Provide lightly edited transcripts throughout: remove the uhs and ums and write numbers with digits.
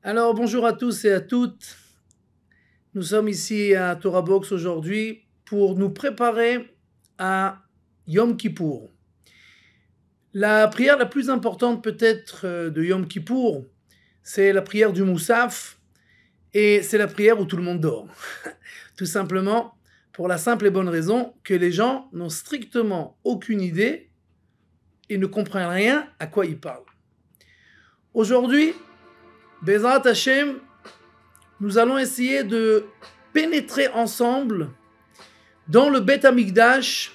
Alors bonjour à tous et à toutes. Nous sommes ici à Torah Box aujourd'hui pour nous préparer à Yom Kippour. La prière la plus importante peut-être de Yom Kippour, c'est la prière du Moussaf et c'est la prière où tout le monde dort. Tout simplement pour la simple et bonne raison que les gens n'ont strictement aucune idée et ne comprennent rien à quoi ils parlent. Aujourd'hui, Bezrat Hashem, nous allons essayer de pénétrer ensemble dans le Beth Amikdash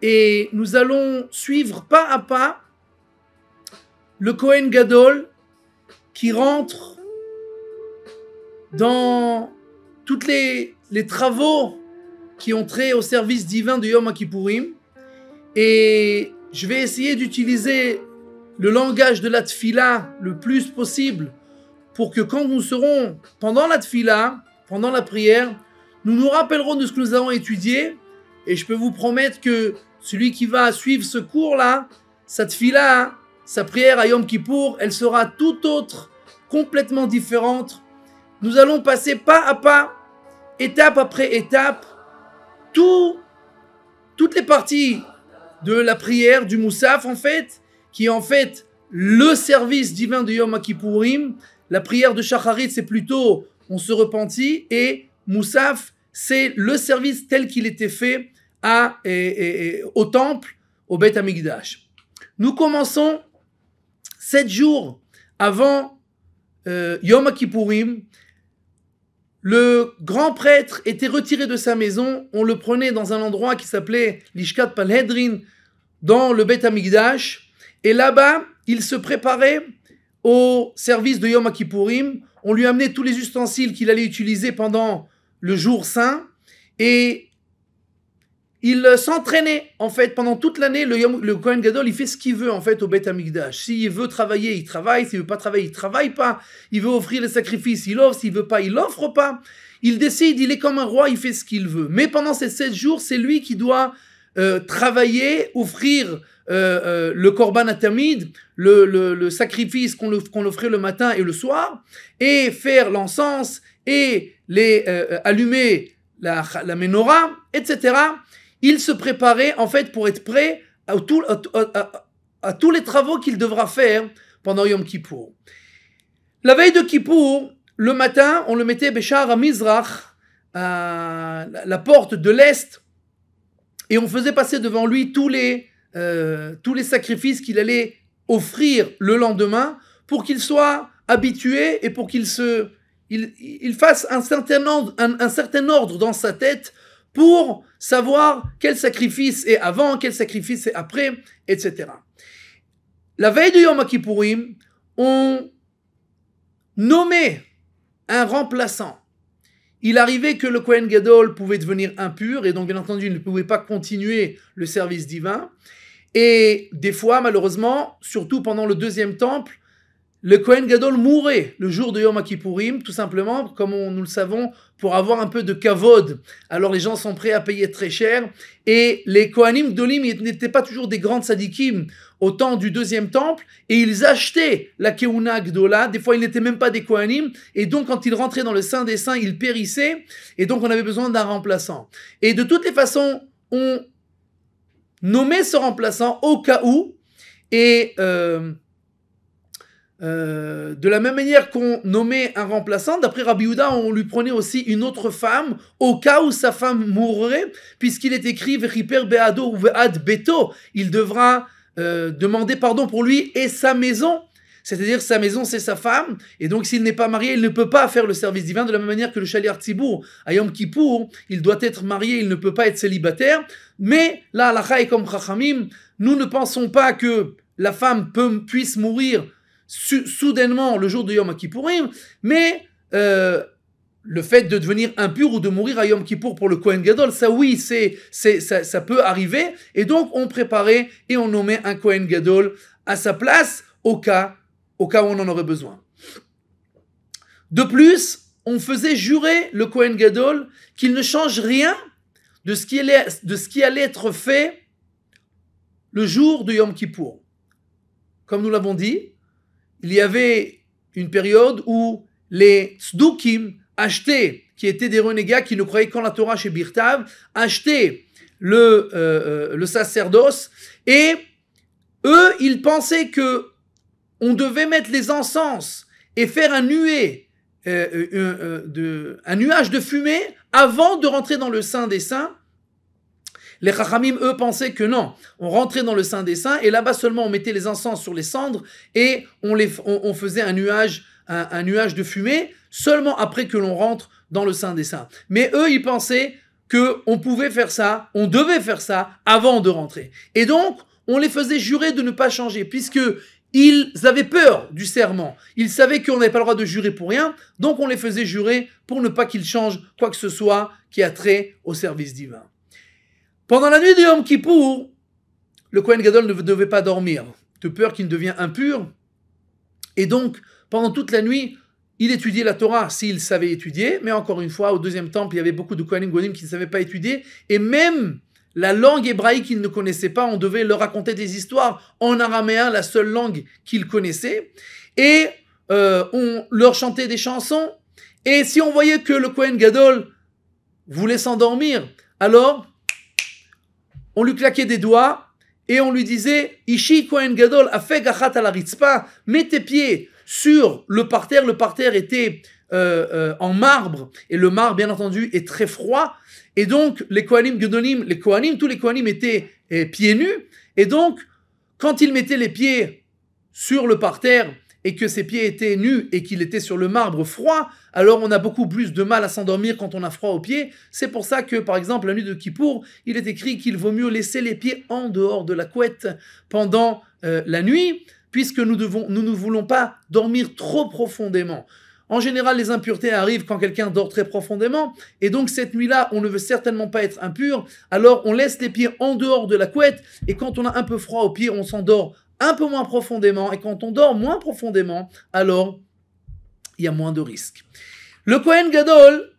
et nous allons suivre pas à pas le Kohen Gadol qui rentre dans tous les travaux qui ont trait au service divin de Yom Kippourim, et je vais essayer d'utiliser le langage de la tfila le plus possible pour que quand nous serons pendant la tfila, pendant la prière, nous nous rappellerons de ce que nous avons étudié, et je peux vous promettre que celui qui va suivre ce cours-là, sa tfila, sa prière à Yom Kippour, elle sera tout autre, complètement différente. Nous allons passer pas à pas, étape après étape, toutes les parties de la prière, du Moussaf en fait, qui est en fait le service divin de Yom Kippourim. La prière de Shacharit, c'est plutôt on se repentit, et Moussaf, c'est le service tel qu'il était fait au temple, au Beth Amikdash. Nous commençons 7 jours avant Yom Kippourim. Le grand prêtre était retiré de sa maison, on le prenait dans un endroit qui s'appelait Lishkat Palhedrin, dans le Beth Amikdash, et là-bas, il se préparait au service de Yom Kippourim. On lui amenait tous les ustensiles qu'il allait utiliser pendant le jour saint, et il s'entraînait en fait pendant toute l'année. Le Kohen Gadol, il fait ce qu'il veut en fait au Beth Amikdash. S'il veut travailler, il travaille. S'il veut pas travailler, il travaille pas. Il veut offrir les sacrifices, il offre. S'il veut pas, il offre pas. Il décide, il est comme un roi, il fait ce qu'il veut. Mais pendant ces 7 jours, c'est lui qui doit travailler, offrir le korban atamid, le sacrifice qu'on offrait le matin et le soir, et faire l'encens et allumer la menorah, etc. Il se préparait en fait pour être prêt à tous les travaux qu'il devra faire pendant Yom Kippour. La veille de Kippour, le matin, on le mettait Béchar à Mizrach, à la porte de l'Est, et on faisait passer devant lui tous les sacrifices qu'il allait offrir le lendemain, pour qu'il soit habitué et pour qu'il fasse un certain ordre dans sa tête pour savoir quel sacrifice est avant, quel sacrifice est après, etc. La veille de Yom Kippourim, on nommait un remplaçant. Il arrivait que le Kohen Gadol pouvait devenir impur, et donc bien entendu il ne pouvait pas continuer le service divin. Et des fois, malheureusement, surtout pendant le deuxième temple, le Kohen Gadol mourait le jour de Yom Kippourim, tout simplement, comme nous le savons, pour avoir un peu de kavod. Alors les gens sont prêts à payer très cher, et les Kohanim Gdolim n'étaient pas toujours des grands tzadikim au temps du deuxième temple, et ils achetaient la Keuna Gdola. Des fois ils n'étaient même pas des Kohanim, et donc quand ils rentraient dans le Saint des Saints, ils périssaient, et donc on avait besoin d'un remplaçant. Et de toutes les façons, on nommait ce remplaçant au cas où, et de la même manière qu'on nommait un remplaçant, d'après Rabbi Yehuda, on lui prenait aussi une autre femme au cas où sa femme mourrait, puisqu'il est écrit Vechiper be'ado ou ve'ad beto, il devra demander pardon pour lui et sa maison. C'est-à-dire sa maison, c'est sa femme, et donc s'il n'est pas marié, il ne peut pas faire le service divin, de la même manière que le Shaliach Tzibour, à Yom Kippour, il doit être marié, il ne peut pas être célibataire. Mais là, la comme Chachamim, nous ne pensons pas que la femme puisse mourir soudainement le jour de Yom Kippourim, mais le fait de devenir impur ou de mourir à Yom Kippour pour le Kohen Gadol, ça oui, ça peut arriver, et donc on préparait et on nommait un Kohen Gadol à sa place au cas où on en aurait besoin. De plus, on faisait jurer le Kohen Gadol qu'il ne change rien de ce qui allait être fait le jour de Yom Kippour. Comme nous l'avons dit, il y avait une période où les tzdukim achetaient, qui étaient des renégats qui ne croyaient qu'en la Torah chez Birtav, achetaient le sacerdoce, et eux, ils pensaient que on devait mettre les encens et faire un nuage de fumée avant de rentrer dans le Saint des Saints. Les Chachamim, eux, pensaient que non, on rentrait dans le Saint des Saints et là-bas seulement on mettait les encens sur les cendres et on faisait un nuage de fumée seulement après que l'on rentre dans le Saint des Saints. Mais eux, ils pensaient qu'on pouvait faire ça, on devait faire ça avant de rentrer. Et donc, on les faisait jurer de ne pas changer puisque ils avaient peur du serment. Ils savaient qu'on n'avait pas le droit de jurer pour rien, donc on les faisait jurer pour ne pas qu'ils changent quoi que ce soit qui a trait au service divin. Pendant la nuit de Yom Kippour, le Kohen Gadol ne devait pas dormir, de peur qu'il ne devienne impur. Et donc, pendant toute la nuit, il étudiait la Torah s'il savait étudier. Mais encore une fois, au deuxième temple, il y avait beaucoup de Kohanim Gonim qui ne savaient pas étudier. Et même la langue hébraïque qu'ils ne connaissaient pas, on devait leur raconter des histoires en araméen, la seule langue qu'ils connaissaient. Et on leur chantait des chansons. Et si on voyait que le Kohen Gadol voulait s'endormir, alors on lui claquait des doigts et on lui disait Ishi Kohen Gadol afeg achat ala ritzpa, mets tes pieds sur le parterre. Le parterre était en marbre et le marbre, bien entendu, est très froid. Et donc, les Kohanim Gedolim, tous les Kohanim étaient pieds nus. Et donc, quand ils mettaient les pieds sur le parterre et que ses pieds étaient nus et qu'il était sur le marbre froid, alors on a beaucoup plus de mal à s'endormir quand on a froid aux pieds. C'est pour ça que, par exemple, la nuit de Kippour, il est écrit qu'il vaut mieux laisser les pieds en dehors de la couette pendant la nuit, puisque nous ne voulons pas dormir trop profondément. En général, les impuretés arrivent quand quelqu'un dort très profondément, et donc cette nuit-là, on ne veut certainement pas être impur, alors on laisse les pieds en dehors de la couette, et quand on a un peu froid aux pieds, on s'endort un peu moins profondément, et quand on dort moins profondément, alors il y a moins de risques. Le Kohen Gadol,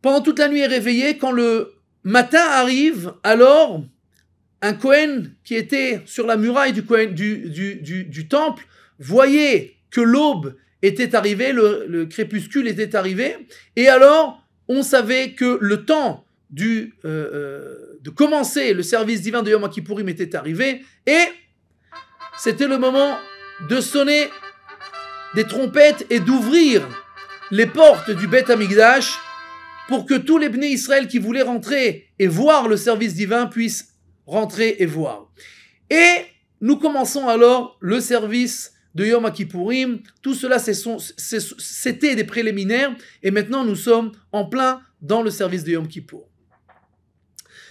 pendant toute la nuit est réveillé. Quand le matin arrive, alors un Kohen qui était sur la muraille du temple voyait que l'aube était arrivée, le crépuscule était arrivé, et alors on savait que le temps de commencer le service divin de Yom Kippourim était arrivé, et c'était le moment de sonner des trompettes et d'ouvrir les portes du Beth Amikdash pour que tous les Bnei Israël qui voulaient rentrer et voir le service divin puissent rentrer et voir. Et nous commençons alors le service de Yom Kippourim. Tout cela, c'était des préliminaires, et maintenant nous sommes en plein dans le service de Yom Kippour.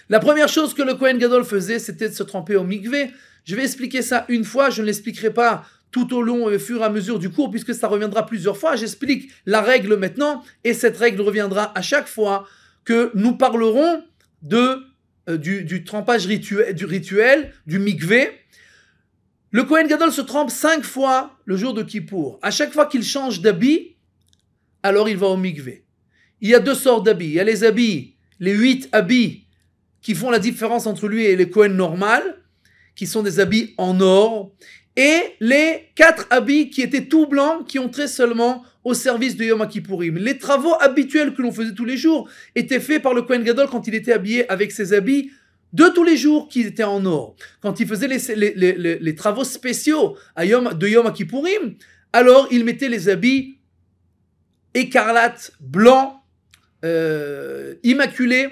La première chose que le Kohen Gadol faisait, c'était de se tremper au mikvé. Je vais expliquer ça une fois, je ne l'expliquerai pas tout au long et au fur et à mesure du cours, puisque ça reviendra plusieurs fois. J'explique la règle maintenant, et cette règle reviendra à chaque fois que nous parlerons du trempage rituel, du mikvé. Le Kohen Gadol se trempe 5 fois le jour de Kippour. À chaque fois qu'il change d'habit, alors il va au mikvé. Il y a 2 sortes d'habits. Il y a les habits, les 8 habits qui font la différence entre lui et les Kohen normales, qui sont des habits en or, et les 4 habits qui étaient tout blancs, qui ont trait seulement au service de Yom Kippourim. Les travaux habituels que l'on faisait tous les jours étaient faits par le Kohen Gadol quand il était habillé avec ses habits de tous les jours qui étaient en or. Quand il faisait les travaux spéciaux de Yom Kippourim, alors il mettait les habits écarlates, blancs, immaculés,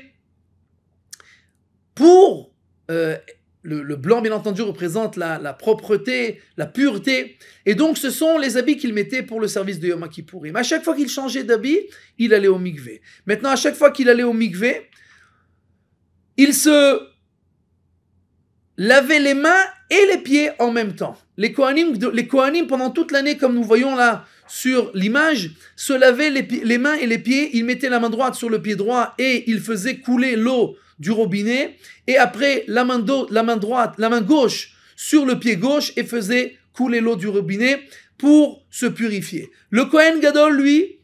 pour... Le blanc, bien entendu, représente la propreté, la pureté. Et donc, ce sont les habits qu'il mettait pour le service de Yom Kippourim. À chaque fois qu'il changeait d'habit, il allait au mikvé. Maintenant, à chaque fois qu'il allait au mikvé, il se lavait les mains et les pieds en même temps. Les Kohanim, pendant toute l'année, comme nous voyons là sur l'image, se lavaient les mains et les pieds. Ils mettaient la main droite sur le pied droit et ils faisaient couler l'eau du robinet, et après la main gauche sur le pied gauche et faisait couler l'eau du robinet pour se purifier. Le Kohen Gadol, lui,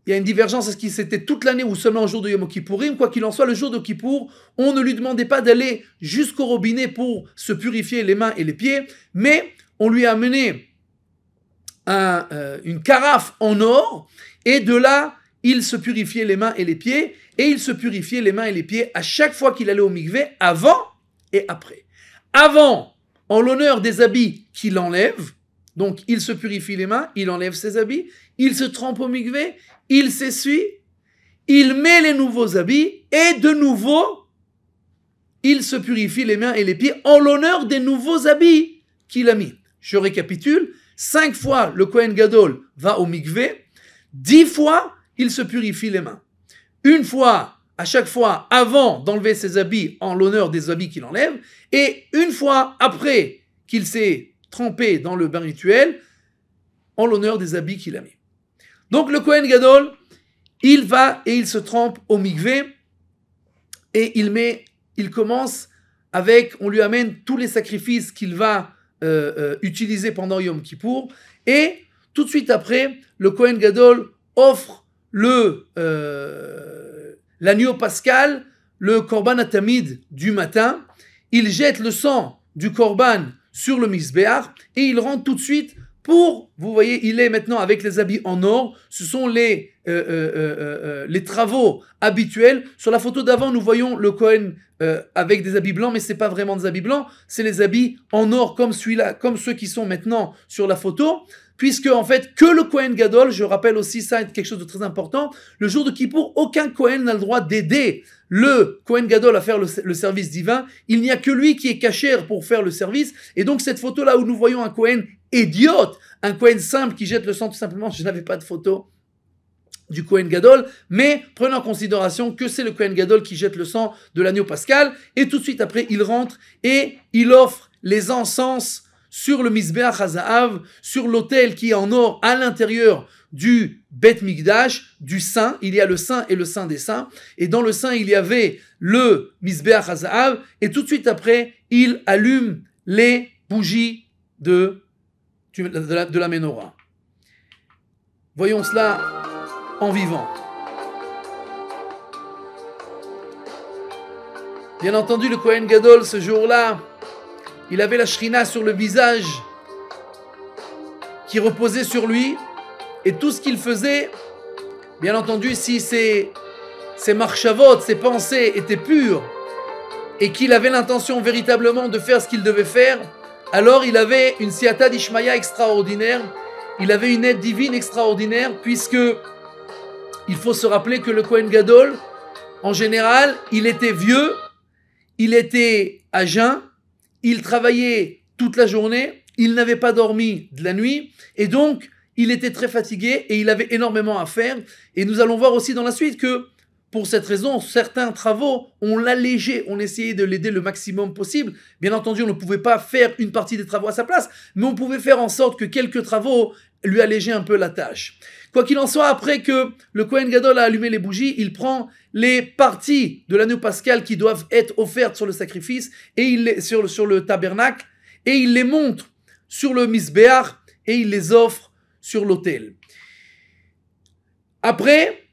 il y a une divergence, est-ce qu'il c'était toute l'année ou seulement au jour de Yom Kippourim? Quoi qu'il en soit, le jour de Kippour, on ne lui demandait pas d'aller jusqu'au robinet pour se purifier les mains et les pieds, mais on lui a amené une carafe en or, et de là, il se purifiait les mains et les pieds, et il se purifiait les mains et les pieds à chaque fois qu'il allait au mikvé, avant et après. Avant, en l'honneur des habits qu'il enlève, donc il se purifie les mains, il enlève ses habits, il se trempe au mikvé, il s'essuie, il met les nouveaux habits, et de nouveau, il se purifie les mains et les pieds en l'honneur des nouveaux habits qu'il a mis. Je récapitule, 5 fois le Kohen Gadol va au mikvé, 10 fois il se purifie les mains. Une fois, à chaque fois, avant d'enlever ses habits en l'honneur des habits qu'il enlève, et une fois après qu'il s'est trempé dans le bain rituel, en l'honneur des habits qu'il a mis. Donc le Kohen Gadol, il va et il se trempe au mikvé, et il commence avec, on lui amène tous les sacrifices qu'il va utiliser pendant Yom Kippour, et tout de suite après, le Kohen Gadol offre l'agneau pascal, le korban atamid du matin. Il jette le sang du korban sur le misbéach et il rentre tout de suite pour, vous voyez, il est maintenant avec les habits en or. Ce sont les travaux habituels. Sur la photo d'avant, nous voyons le Kohen avec des habits blancs, mais c'est pas vraiment des habits blancs, c'est les habits en or comme celui-là, comme ceux qui sont maintenant sur la photo. Puisque, en fait, que le Kohen Gadol, je rappelle aussi ça, quelque chose de très important, le jour de Kippour, aucun Kohen n'a le droit d'aider le Kohen Gadol à faire le service divin. Il n'y a que lui qui est cachère pour faire le service. Et donc, cette photo-là où nous voyons un Kohen idiote, un Kohen simple qui jette le sang tout simplement, je n'avais pas de photo du Kohen Gadol, mais prenez en considération que c'est le Kohen Gadol qui jette le sang de l'agneau pascal, et tout de suite après, il rentre et il offre les encens sur le Mizbeach HaZahav, sur l'autel qui est en or à l'intérieur du Bet Mikdash, du Saint. Il y a le Saint et le Saint des Saints. Et dans le Saint, il y avait le Mizbeach HaZahav. Et tout de suite après, il allume les bougies de la Menorah. Voyons cela en vivant. Bien entendu, le Kohen Gadol, ce jour-là, il avait la shrina sur le visage qui reposait sur lui, et tout ce qu'il faisait, bien entendu, si ses marchavot, ses pensées étaient pures et qu'il avait l'intention véritablement de faire ce qu'il devait faire, alors il avait une siyata d'Ishmaya extraordinaire, il avait une aide divine extraordinaire, puisque il faut se rappeler que le Kohen Gadol, en général, il était vieux, il était à jeun, il travaillait toute la journée, il n'avait pas dormi de la nuit, et donc il était très fatigué et il avait énormément à faire. Et nous allons voir aussi dans la suite que, pour cette raison, certains travaux, on l'allégeait, on essayait de l'aider le maximum possible. Bien entendu, on ne pouvait pas faire une partie des travaux à sa place, mais on pouvait faire en sorte que quelques travaux lui allégeaient un peu la tâche. Quoi qu'il en soit, après que le Kohen Gadol a allumé les bougies, il prend les parties de l'agneau pascal qui doivent être offertes sur le sacrifice, et sur le tabernacle, et il les montre sur le misbéach, et il les offre sur l'autel. Après,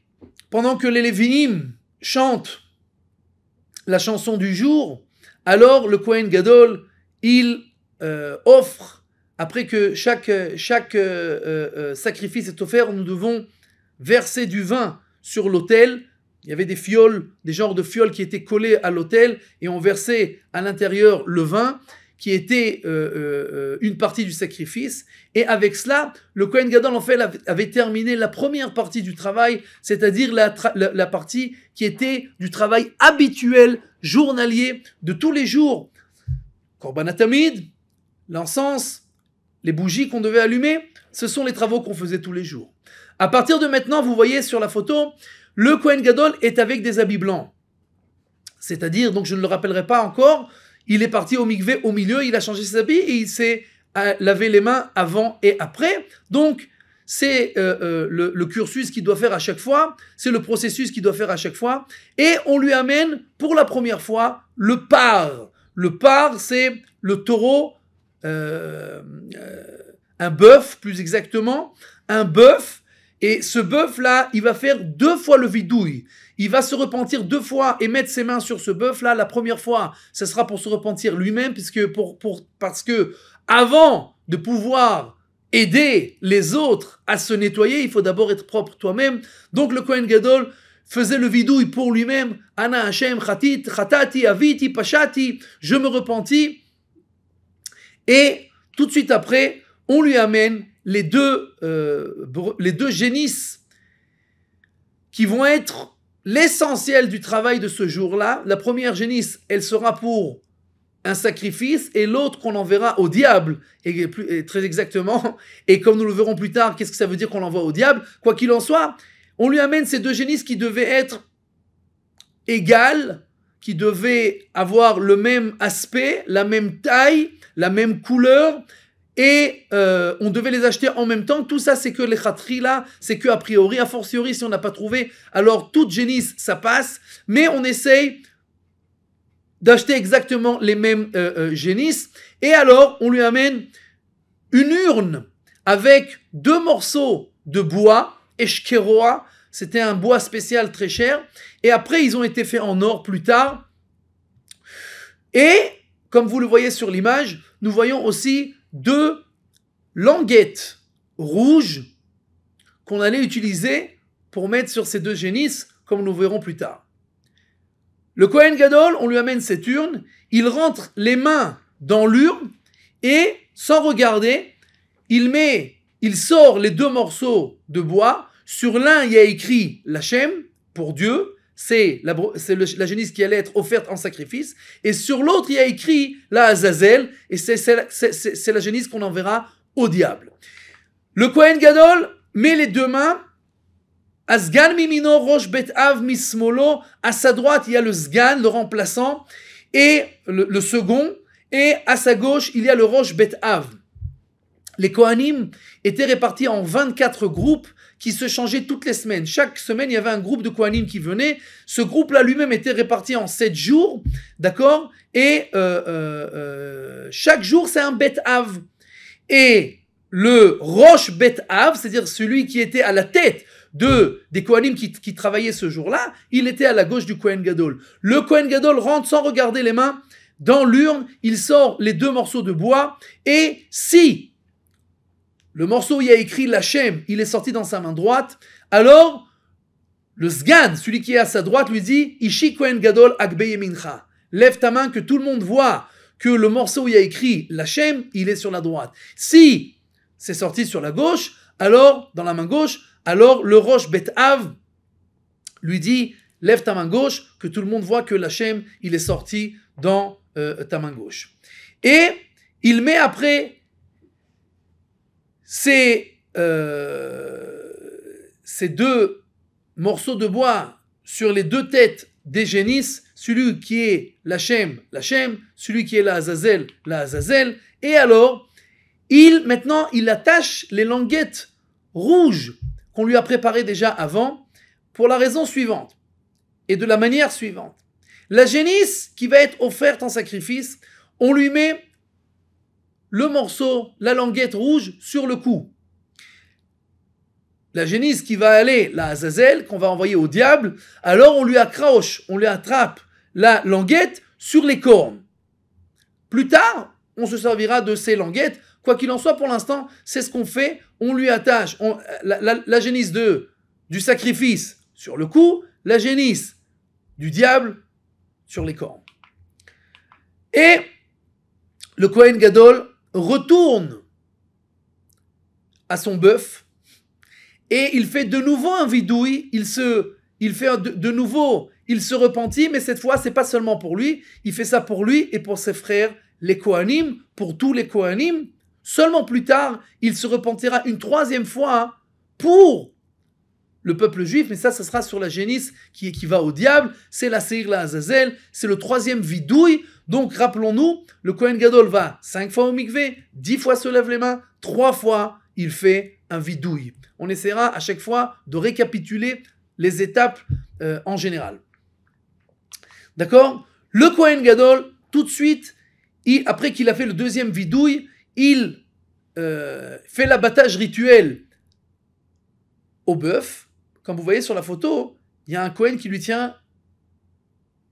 pendant que les Lévinim chantent la chanson du jour, alors le Kohen Gadol, il offre, après que chaque sacrifice est offert, nous devons verser du vin sur l'autel. Il y avait des fioles, des genres de fioles qui étaient collées à l'autel, et on versait à l'intérieur le vin, qui était une partie du sacrifice. Et avec cela, le Kohen Gadol en fait avait terminé la première partie du travail, c'est-à-dire la partie qui était du travail habituel, journalier, de tous les jours. Korban Atamid, l'encens, les bougies qu'on devait allumer, ce sont les travaux qu'on faisait tous les jours. À partir de maintenant, vous voyez sur la photo, le Kohen Gadol est avec des habits blancs. C'est-à-dire, donc je ne le rappellerai pas encore, il est parti au mikvé au milieu, il a changé ses habits et il s'est lavé les mains avant et après. Donc, c'est le cursus qu'il doit faire à chaque fois, c'est le processus qu'il doit faire à chaque fois. Et on lui amène pour la première fois le par. Le par, c'est le taureau, un bœuf plus exactement, un bœuf. Et ce bœuf-là, il va faire 2 fois le vidouille. Il va se repentir 2 fois et mettre ses mains sur ce bœuf-là. La première fois, ce sera pour se repentir lui-même, parce que avant de pouvoir aider les autres à se nettoyer, il faut d'abord être propre toi-même. Donc le Kohen Gadol faisait le vidouille pour lui-même. Ana Hashem chatati aviti pashati, je me repentis. Et tout de suite après, on lui amène les deux génisses qui vont être l'essentiel du travail de ce jour-là. La première génisse, elle sera pour un sacrifice, et l'autre qu'on enverra au diable, et très exactement, et comme nous le verrons plus tard, qu'est-ce que ça veut dire qu'on l'envoie au diable? Quoi qu'il en soit, on lui amène ces deux génisses qui devaient être égales, qui devaient avoir le même aspect, la même taille, la même couleur, et on devait les acheter en même temps. Tout ça, c'est que les khatri là, c'est que a priori, a fortiori, si on n'a pas trouvé, alors toute génisse, ça passe, mais on essaye d'acheter exactement les mêmes génisses. Et alors, on lui amène une urne avec 2 morceaux de bois, eshkeroa, c'était un bois spécial très cher, et après, ils ont été faits en or plus tard. Et, comme vous le voyez sur l'image, nous voyons aussi 2 languettes rouges qu'on allait utiliser pour mettre sur ces 2 génisses, comme nous verrons plus tard. Le Kohen Gadol, on lui amène cette urne, il rentre les mains dans l'urne et, sans regarder, il sort les 2 morceaux de bois. Sur l'un, il y a écrit l'Hachem, pour Dieu, c'est la génisse qui allait être offerte en sacrifice, et sur l'autre, il y a écrit la Azazel, et c'est la génisse qu'on enverra au diable. Le Kohen Gadol met les 2 mains. Asgan mimino rosh bet av mismolo, à sa droite il y a le sgan, le remplaçant, et le second, et à sa gauche il y a le rosh bet av. Les Kohanim étaient répartis en 24 groupes qui se changeaient toutes les semaines. Chaque semaine il y avait un groupe de Kohanim qui venait. Ce groupe-là lui-même était réparti en 7 jours, d'accord, et chaque jour c'est un bet av. Et le rosh bet av, c'est-à-dire celui qui était à la tête des Kohanim qui travaillaient ce jour-là, il était à la gauche du Kohen Gadol. Le Kohen Gadol rentre sans regarder les mains dans l'urne, il sort les 2 morceaux de bois, et si le morceau où il y a écrit l'Hachem, il est sorti dans sa main droite, alors le Sgan, celui qui est à sa droite, lui dit Ishi Kohen Gadol Akbe Yemincha. Lève ta main que tout le monde voit que le morceau où il y a écrit l'Hachem, il est sur la droite. Si c'est sorti sur la gauche, alors dans la main gauche, alors le rosh bet av lui dit lève ta main gauche, que tout le monde voit que l'Hachem il est sorti dans ta main gauche. Et il met après ces 2 morceaux de bois sur les 2 têtes des génisses, celui qui est l'Hachem, celui qui est la Azazel, et alors maintenant il attache les languettes rouges qu'on lui a préparées déjà avant, pour la raison suivante, et de la manière suivante. La génisse qui va être offerte en sacrifice, on lui met le morceau, la languette rouge sur le cou. La génisse qui va aller, la Azazel, qu'on va envoyer au diable, alors on lui accroche, on lui attrape la languette sur les cornes. Plus tard, on se servira de ces languettes. Quoi qu'il en soit, pour l'instant, c'est ce qu'on fait. On lui attache la génisse du sacrifice sur le cou, la génisse du diable sur les cornes. Et le Kohen Gadol retourne à son bœuf et il fait de nouveau un vidouille. Il se repentit, mais cette fois, c'est pas seulement pour lui. Il fait ça pour lui et pour ses frères, les Kohanim, pour tous les Kohanim. Seulement plus tard, il se repentira une 3e fois pour le peuple juif, mais ça sera sur la génisse qui va au diable. C'est la Seir, la Azazel, c'est le 3e vidouille. Donc rappelons-nous, le Kohen Gadol va 5 fois au mikvé, 10 fois se lève les mains, 3 fois il fait un vidouille. On essaiera à chaque fois de récapituler les étapes en général. D'accord? Le Kohen Gadol, tout de suite, après qu'il a fait le 2e vidouille, il fait l'abattage rituel au bœuf. Comme vous voyez sur la photo, il y a un Kohen qui lui tient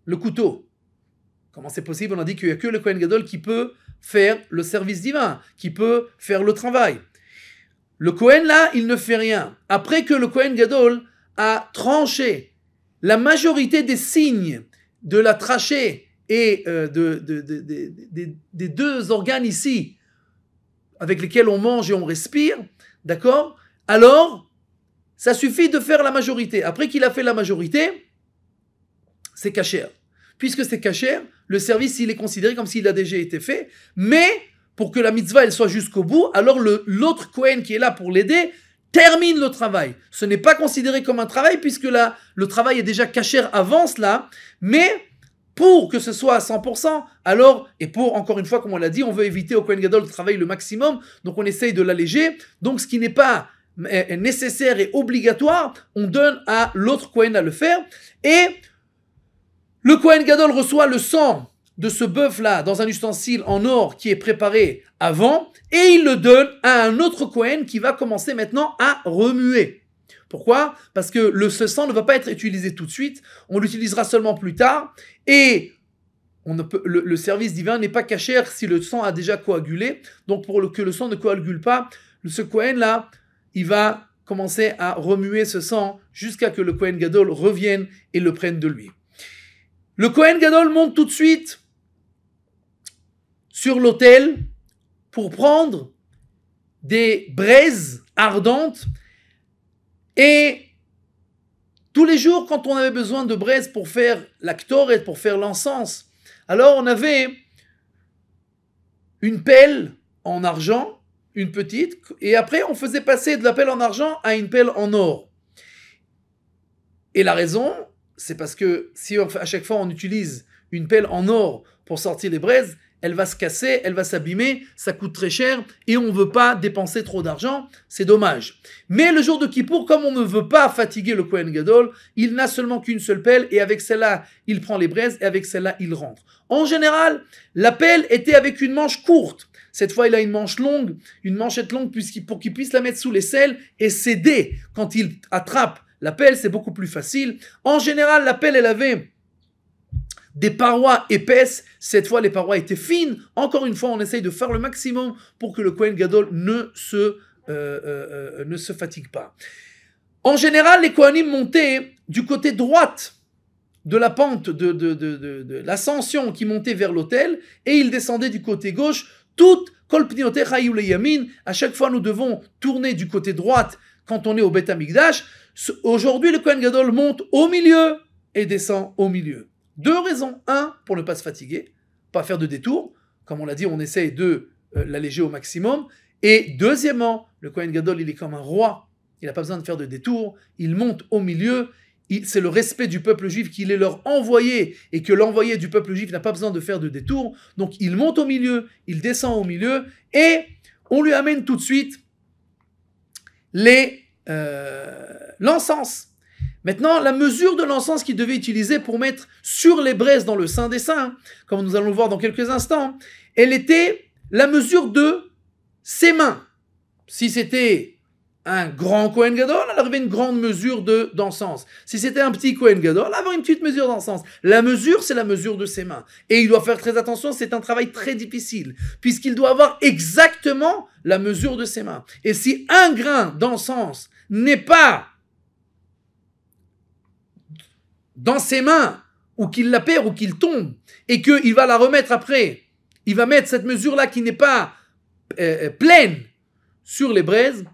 le couteau. Comment c'est possible? On a dit qu'il n'y a que le Kohen Gadol qui peut faire le service divin, qui peut faire le travail. le Kohen là, il ne fait rien. Après que le Kohen Gadol a tranché la majorité des signes de la trachée et des deux organes ici, avec lesquels on mange et on respire, d'accord? Alors, ça suffit de faire la majorité. Après qu'il a fait la majorité, c'est kasher. Puisque c'est kasher, le service, il est considéré comme s'il a déjà été fait, mais pour que la mitzvah, elle soit jusqu'au bout, alors l'autre Kohen qui est là pour l'aider, termine le travail. Ce n'est pas considéré comme un travail, puisque là, le travail est déjà kasher avant cela, mais pour que ce soit à 100%, alors, et pour, encore une fois, comme on l'a dit, on veut éviter au Kohen Gadol de travailler le maximum, donc on essaye de l'alléger. Donc ce qui n'est pas nécessaire et obligatoire, on donne à l'autre Kohen à le faire. Et le Kohen Gadol reçoit le sang de ce bœuf-là dans un ustensile en or qui est préparé avant, et il le donne à un autre Kohen qui va commencer maintenant à remuer. Pourquoi? Parce que ce sang ne va pas être utilisé tout de suite, on l'utilisera seulement plus tard, et le service divin n'est pas kasher si le sang a déjà coagulé. Donc pour que le sang ne coagule pas, ce Kohen-là, il va commencer à remuer ce sang jusqu'à que le Kohen Gadol revienne et le prenne de lui. Le Kohen Gadol monte tout de suite sur l'autel pour prendre des braises ardentes, et tous les jours, quand on avait besoin de braises pour faire la ktoret, pour faire l'encens, alors on avait une pelle en argent, une petite, et après on faisait passer de la pelle en argent à une pelle en or. Et la raison, c'est parce que si à chaque fois on utilise une pelle en or pour sortir les braises, elle va se casser, elle va s'abîmer, ça coûte très cher et on ne veut pas dépenser trop d'argent, c'est dommage. Mais le jour de Kippour, comme on ne veut pas fatiguer le Kohen Gadol, il n'a seulement qu'une seule pelle et avec celle-là, il prend les braises et avec celle-là, il rentre. En général, la pelle était avec une manche courte. Cette fois, il a une manche longue, une manchette longue pour qu'il puisse la mettre sous l'aisselle et s'aider. Quand il attrape la pelle, c'est beaucoup plus facile. En général, la pelle, elle avait des parois épaisses. Cette fois, les parois étaient fines. Encore une fois, on essaye de faire le maximum pour que le Kohen Gadol ne se fatigue pas. En général, les Kohanim montaient du côté droite de la pente de l'ascension qui montait vers l'autel, et ils descendaient du côté gauche. Toute kol pniotecha yhu leyamin. À chaque fois, nous devons tourner du côté droite quand on est au Beth Amikdash. Aujourd'hui, le Kohen Gadol monte au milieu et descend au milieu. Deux raisons. Un, pour ne pas se fatiguer, pas faire de détour. Comme on l'a dit, on essaye de l'alléger au maximum. Et deuxièmement, le Kohen Gadol, il est comme un roi. Il n'a pas besoin de faire de détour. Il monte au milieu. C'est le respect du peuple juif qu'il est leur envoyé et que l'envoyé du peuple juif n'a pas besoin de faire de détour. Donc il monte au milieu, il descend au milieu et on lui amène tout de suite l'encens. Maintenant, la mesure de l'encens qu'il devait utiliser pour mettre sur les braises dans le Saint des Saints, comme nous allons le voir dans quelques instants, elle était la mesure de ses mains. Si c'était un grand Kohen Gadol, elle avait une grande mesure d'encens. Si c'était un petit Kohen Gadol, elle avait une petite mesure d'encens. La mesure, c'est la mesure de ses mains. Et il doit faire très attention, c'est un travail très difficile, puisqu'il doit avoir exactement la mesure de ses mains. Et si un grain d'encens n'est pas dans ses mains, ou qu'il la perd, ou qu'il tombe, et qu'il va la remettre après, il va mettre cette mesure-là qui n'est pas pleine sur les braises,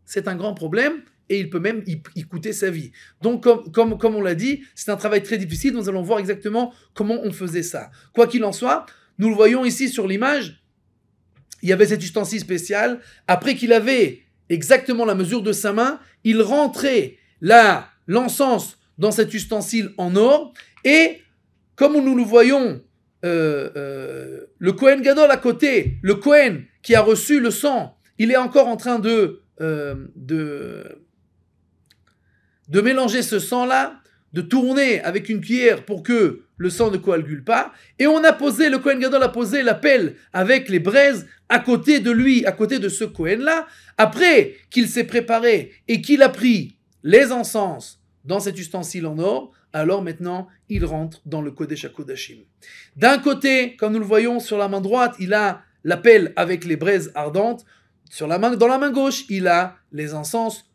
c'est un grand problème et il peut même y coûter sa vie. Donc, comme on l'a dit, c'est un travail très difficile. Nous allons voir exactement comment on faisait ça. Quoi qu'il en soit, nous le voyons ici sur l'image, il y avait cet ustensile spécial. Après qu'il avait exactement la mesure de sa main, il rentrait l'encens dans cet ustensile en or. Et comme nous le voyons, le Kohen Gadol à côté, le Kohen qui a reçu le sang, il est encore en train de mélanger ce sang-là, de tourner avec une cuillère pour que le sang ne coagule pas. Et le Kohen Gadol a posé la pelle avec les braises à côté de lui, à côté de ce Kohen-là. Après qu'il s'est préparé et qu'il a pris les encens dans cet ustensile en or, alors maintenant, il rentre dans le Kodesh HaKodashim. D'un côté, comme nous le voyons sur la main droite, il a la pelle avec les braises ardentes. dans la main gauche, il a les encens.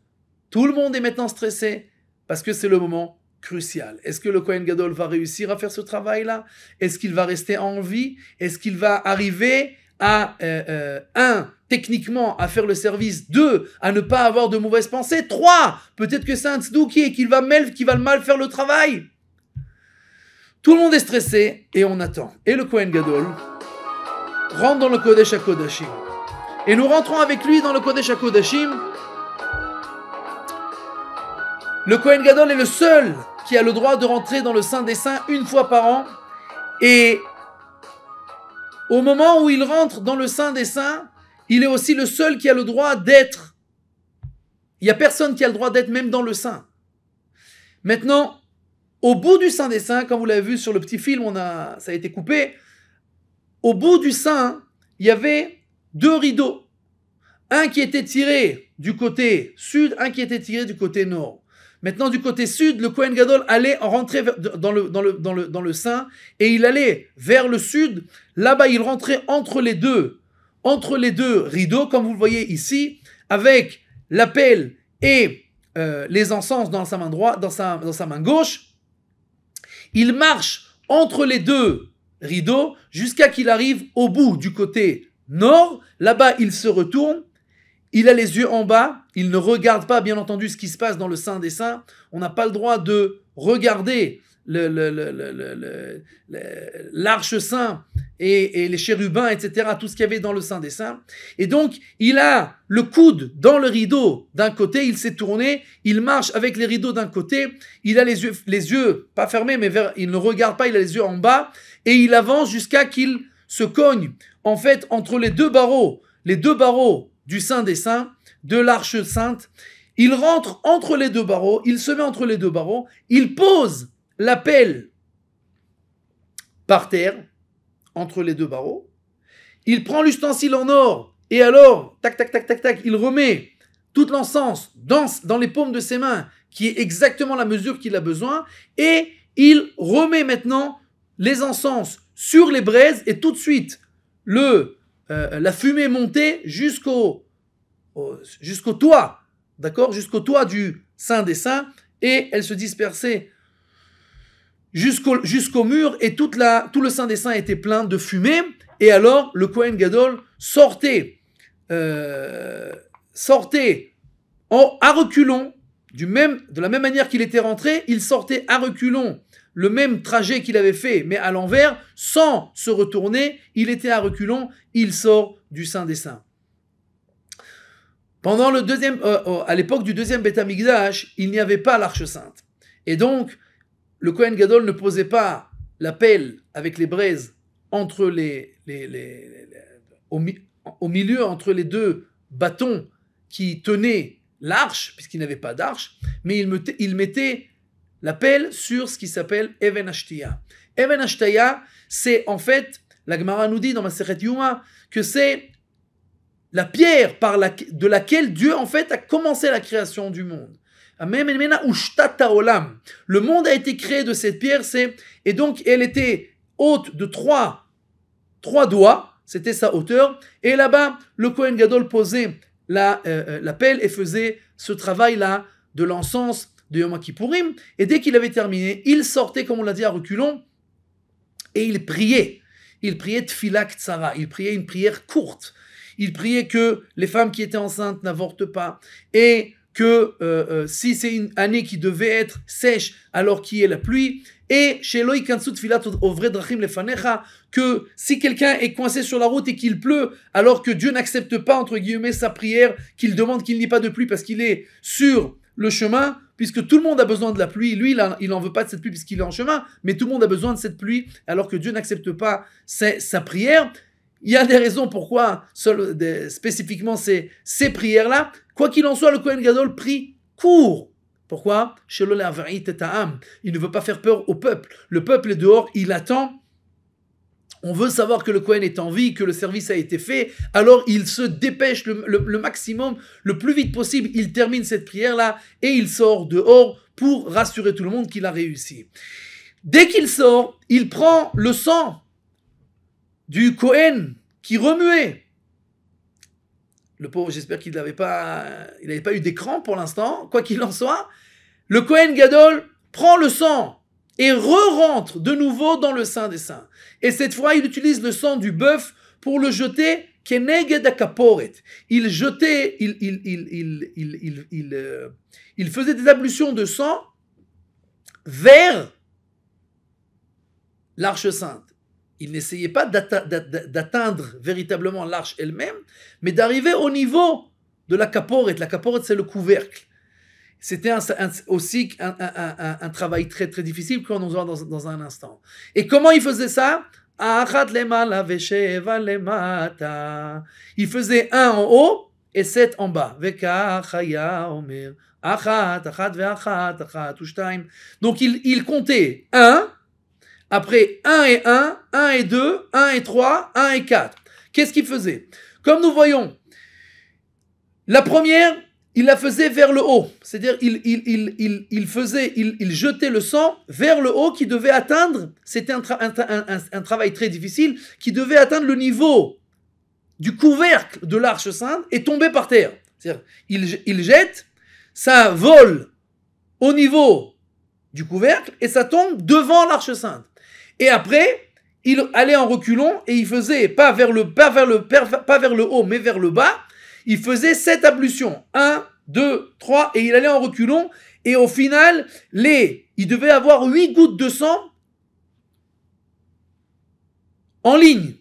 Tout le monde est maintenant stressé parce que c'est le moment crucial. Est-ce que le Kohen Gadol va réussir à faire ce travail-là? Est-ce qu'il va rester en vie? Est-ce qu'il va arriver à, techniquement, à faire le service, 2, à ne pas avoir de mauvaises pensées, 3, peut-être que c'est un tzedouki et qu'il va mal faire le travail. Tout le monde est stressé et on attend. Et le Kohen Gadol rentre dans le Kodesh HaKodashim. Et nous rentrons avec lui dans le Kodesh HaKodashim. Le Kohen Gadol est le seul qui a le droit de rentrer dans le Saint des Saints une fois par an. Et au moment où il rentre dans le Saint des Saints, il est aussi le seul qui a le droit d'être. Il n'y a personne qui a le droit d'être même dans le Saint. Maintenant, au bout du Saint des Saints, comme vous l'avez vu sur le petit film, ça a été coupé. Au bout du Saint, il y avait 2 rideaux. Un qui était tiré du côté sud, un qui était tiré du côté nord. Maintenant, du côté sud, le Kohen Gadol allait rentrer dans le Saint et il allait vers le sud. Là-bas, il rentrait entre les deux rideaux, comme vous le voyez ici, avec la pelle et les encens dans sa main droite, dans sa main gauche. Il marche entre les 2 rideaux jusqu'à qu'il arrive au bout du côté nord. Là-bas, il se retourne. Il a les yeux en bas, il ne regarde pas, bien entendu, ce qui se passe dans le Saint des Saints. On n'a pas le droit de regarder l'arche saint et les chérubins, etc., tout ce qu'il y avait dans le Saint des Saints. Et donc, il a le coude dans le rideau d'un côté, il s'est tourné, il marche avec les rideaux d'un côté, il a les yeux pas fermés, mais il ne regarde pas, il a les yeux en bas, et il avance jusqu'à qu'il se cogne, en fait, entre les deux barreaux du Saint des Saints, de l'Arche Sainte. Il rentre entre les 2 barreaux, il se met entre les 2 barreaux, il pose la pelle par terre, entre les 2 barreaux, il prend l'ustensile en or, et alors, tac, tac, tac, tac, tac, il remet toute l'encens dans les paumes de ses mains, qui est exactement la mesure qu'il a besoin, et il remet maintenant les encens sur les braises, et tout de suite, la fumée montait jusqu'au toit, d'accord, jusqu'au toit du Saint des Saints, et elle se dispersait jusqu'au mur, et tout le Saint des Saints était plein de fumée. Et alors le Kohen Gadol sortait à reculons, de la même manière qu'il était rentré, il sortait à reculons, le même trajet qu'il avait fait, mais à l'envers, sans se retourner. Il était à reculons, il sort du Saint des Saints. Pendant à l'époque du 2e Beth Amikdash, il n'y avait pas l'Arche Sainte. Et donc, le Kohen Gadol ne posait pas la pelle avec les braises entre au milieu, entre les 2 bâtons qui tenaient l'arche, puisqu'il n'avait pas d'arche, mais il mettait la pelle sur ce qui s'appelle Even Ashtaya. Even Ashtaya, c'est en fait, la Gemara nous dit dans Masechet Yuma, que c'est la pierre de laquelle Dieu en fait a commencé la création du monde. Le monde a été créé de cette pierre, et donc elle était haute de 3 doigts, c'était sa hauteur, et là-bas le Kohen Gadol posait la pelle et faisait ce travail-là de l'encens de Yom Kippourim, et dès qu'il avait terminé, il sortait, comme on l'a dit, à reculons, et il priait Tfilah Ktsara, il priait une prière courte, il priait que les femmes qui étaient enceintes n'avortent pas, et que si c'est une année qui devait être sèche, alors qu'il y ait la pluie, et que si quelqu'un est coincé sur la route et qu'il pleut, alors que Dieu n'accepte pas, entre guillemets, sa prière, qu'il demande qu'il n'y ait pas de pluie parce qu'il est sur le chemin, puisque tout le monde a besoin de la pluie, lui il n'en veut pas de cette pluie puisqu'il est en chemin, mais tout le monde a besoin de cette pluie, alors que Dieu n'accepte pas sa prière. Il y a des raisons pourquoi spécifiquement ces prières-là. Quoi qu'il en soit, le Kohen Gadol prie court. Pourquoi ? Il ne veut pas faire peur au peuple. Le peuple est dehors, il attend. On veut savoir que le Kohen est en vie, que le service a été fait. Alors il se dépêche le maximum, le plus vite possible. Il termine cette prière-là et il sort dehors pour rassurer tout le monde qu'il a réussi. Dès qu'il sort, il prend le sang du Kohen qui remuait le pauvre, j'espère qu'il n'avait pas eu d'écran pour l'instant, quoi qu'il en soit, le Kohen Gadol prend le sang et re-rentre de nouveau dans le Saint des Saints. Et cette fois, il utilise le sang du bœuf pour le jeter keneged akaporet. Il jetait, il faisait des ablutions de sang vers l'Arche Sainte. Il n'essayait pas d'atteindre véritablement l'arche elle-même, mais d'arriver au niveau de la kaporet. La kaporet, c'est le couvercle. C'était aussi un travail très très difficile qu'on nous verra dans un instant. Et comment il faisait ça? Il faisait un en haut et 7 en bas. Donc il comptait 1, après 1 et 1, 1 et 2, 1 et 3, 1 et 4. Qu'est-ce qu'il faisait? Comme nous voyons, la première, il la faisait vers le haut. C'est-à-dire, il jetait le sang vers le haut qui devait atteindre, c'était un travail très difficile, qui devait atteindre le niveau du couvercle de l'Arche Sainte et tomber par terre. C'est-à-dire, il jette, ça vole au niveau du couvercle et ça tombe devant l'Arche Sainte. Et après, il allait en reculons et il faisait pas vers le haut, mais vers le bas. Il faisait 7 ablutions. 1, 2, 3, et il allait en reculons. Et au final, il devait avoir 8 gouttes de sang en ligne.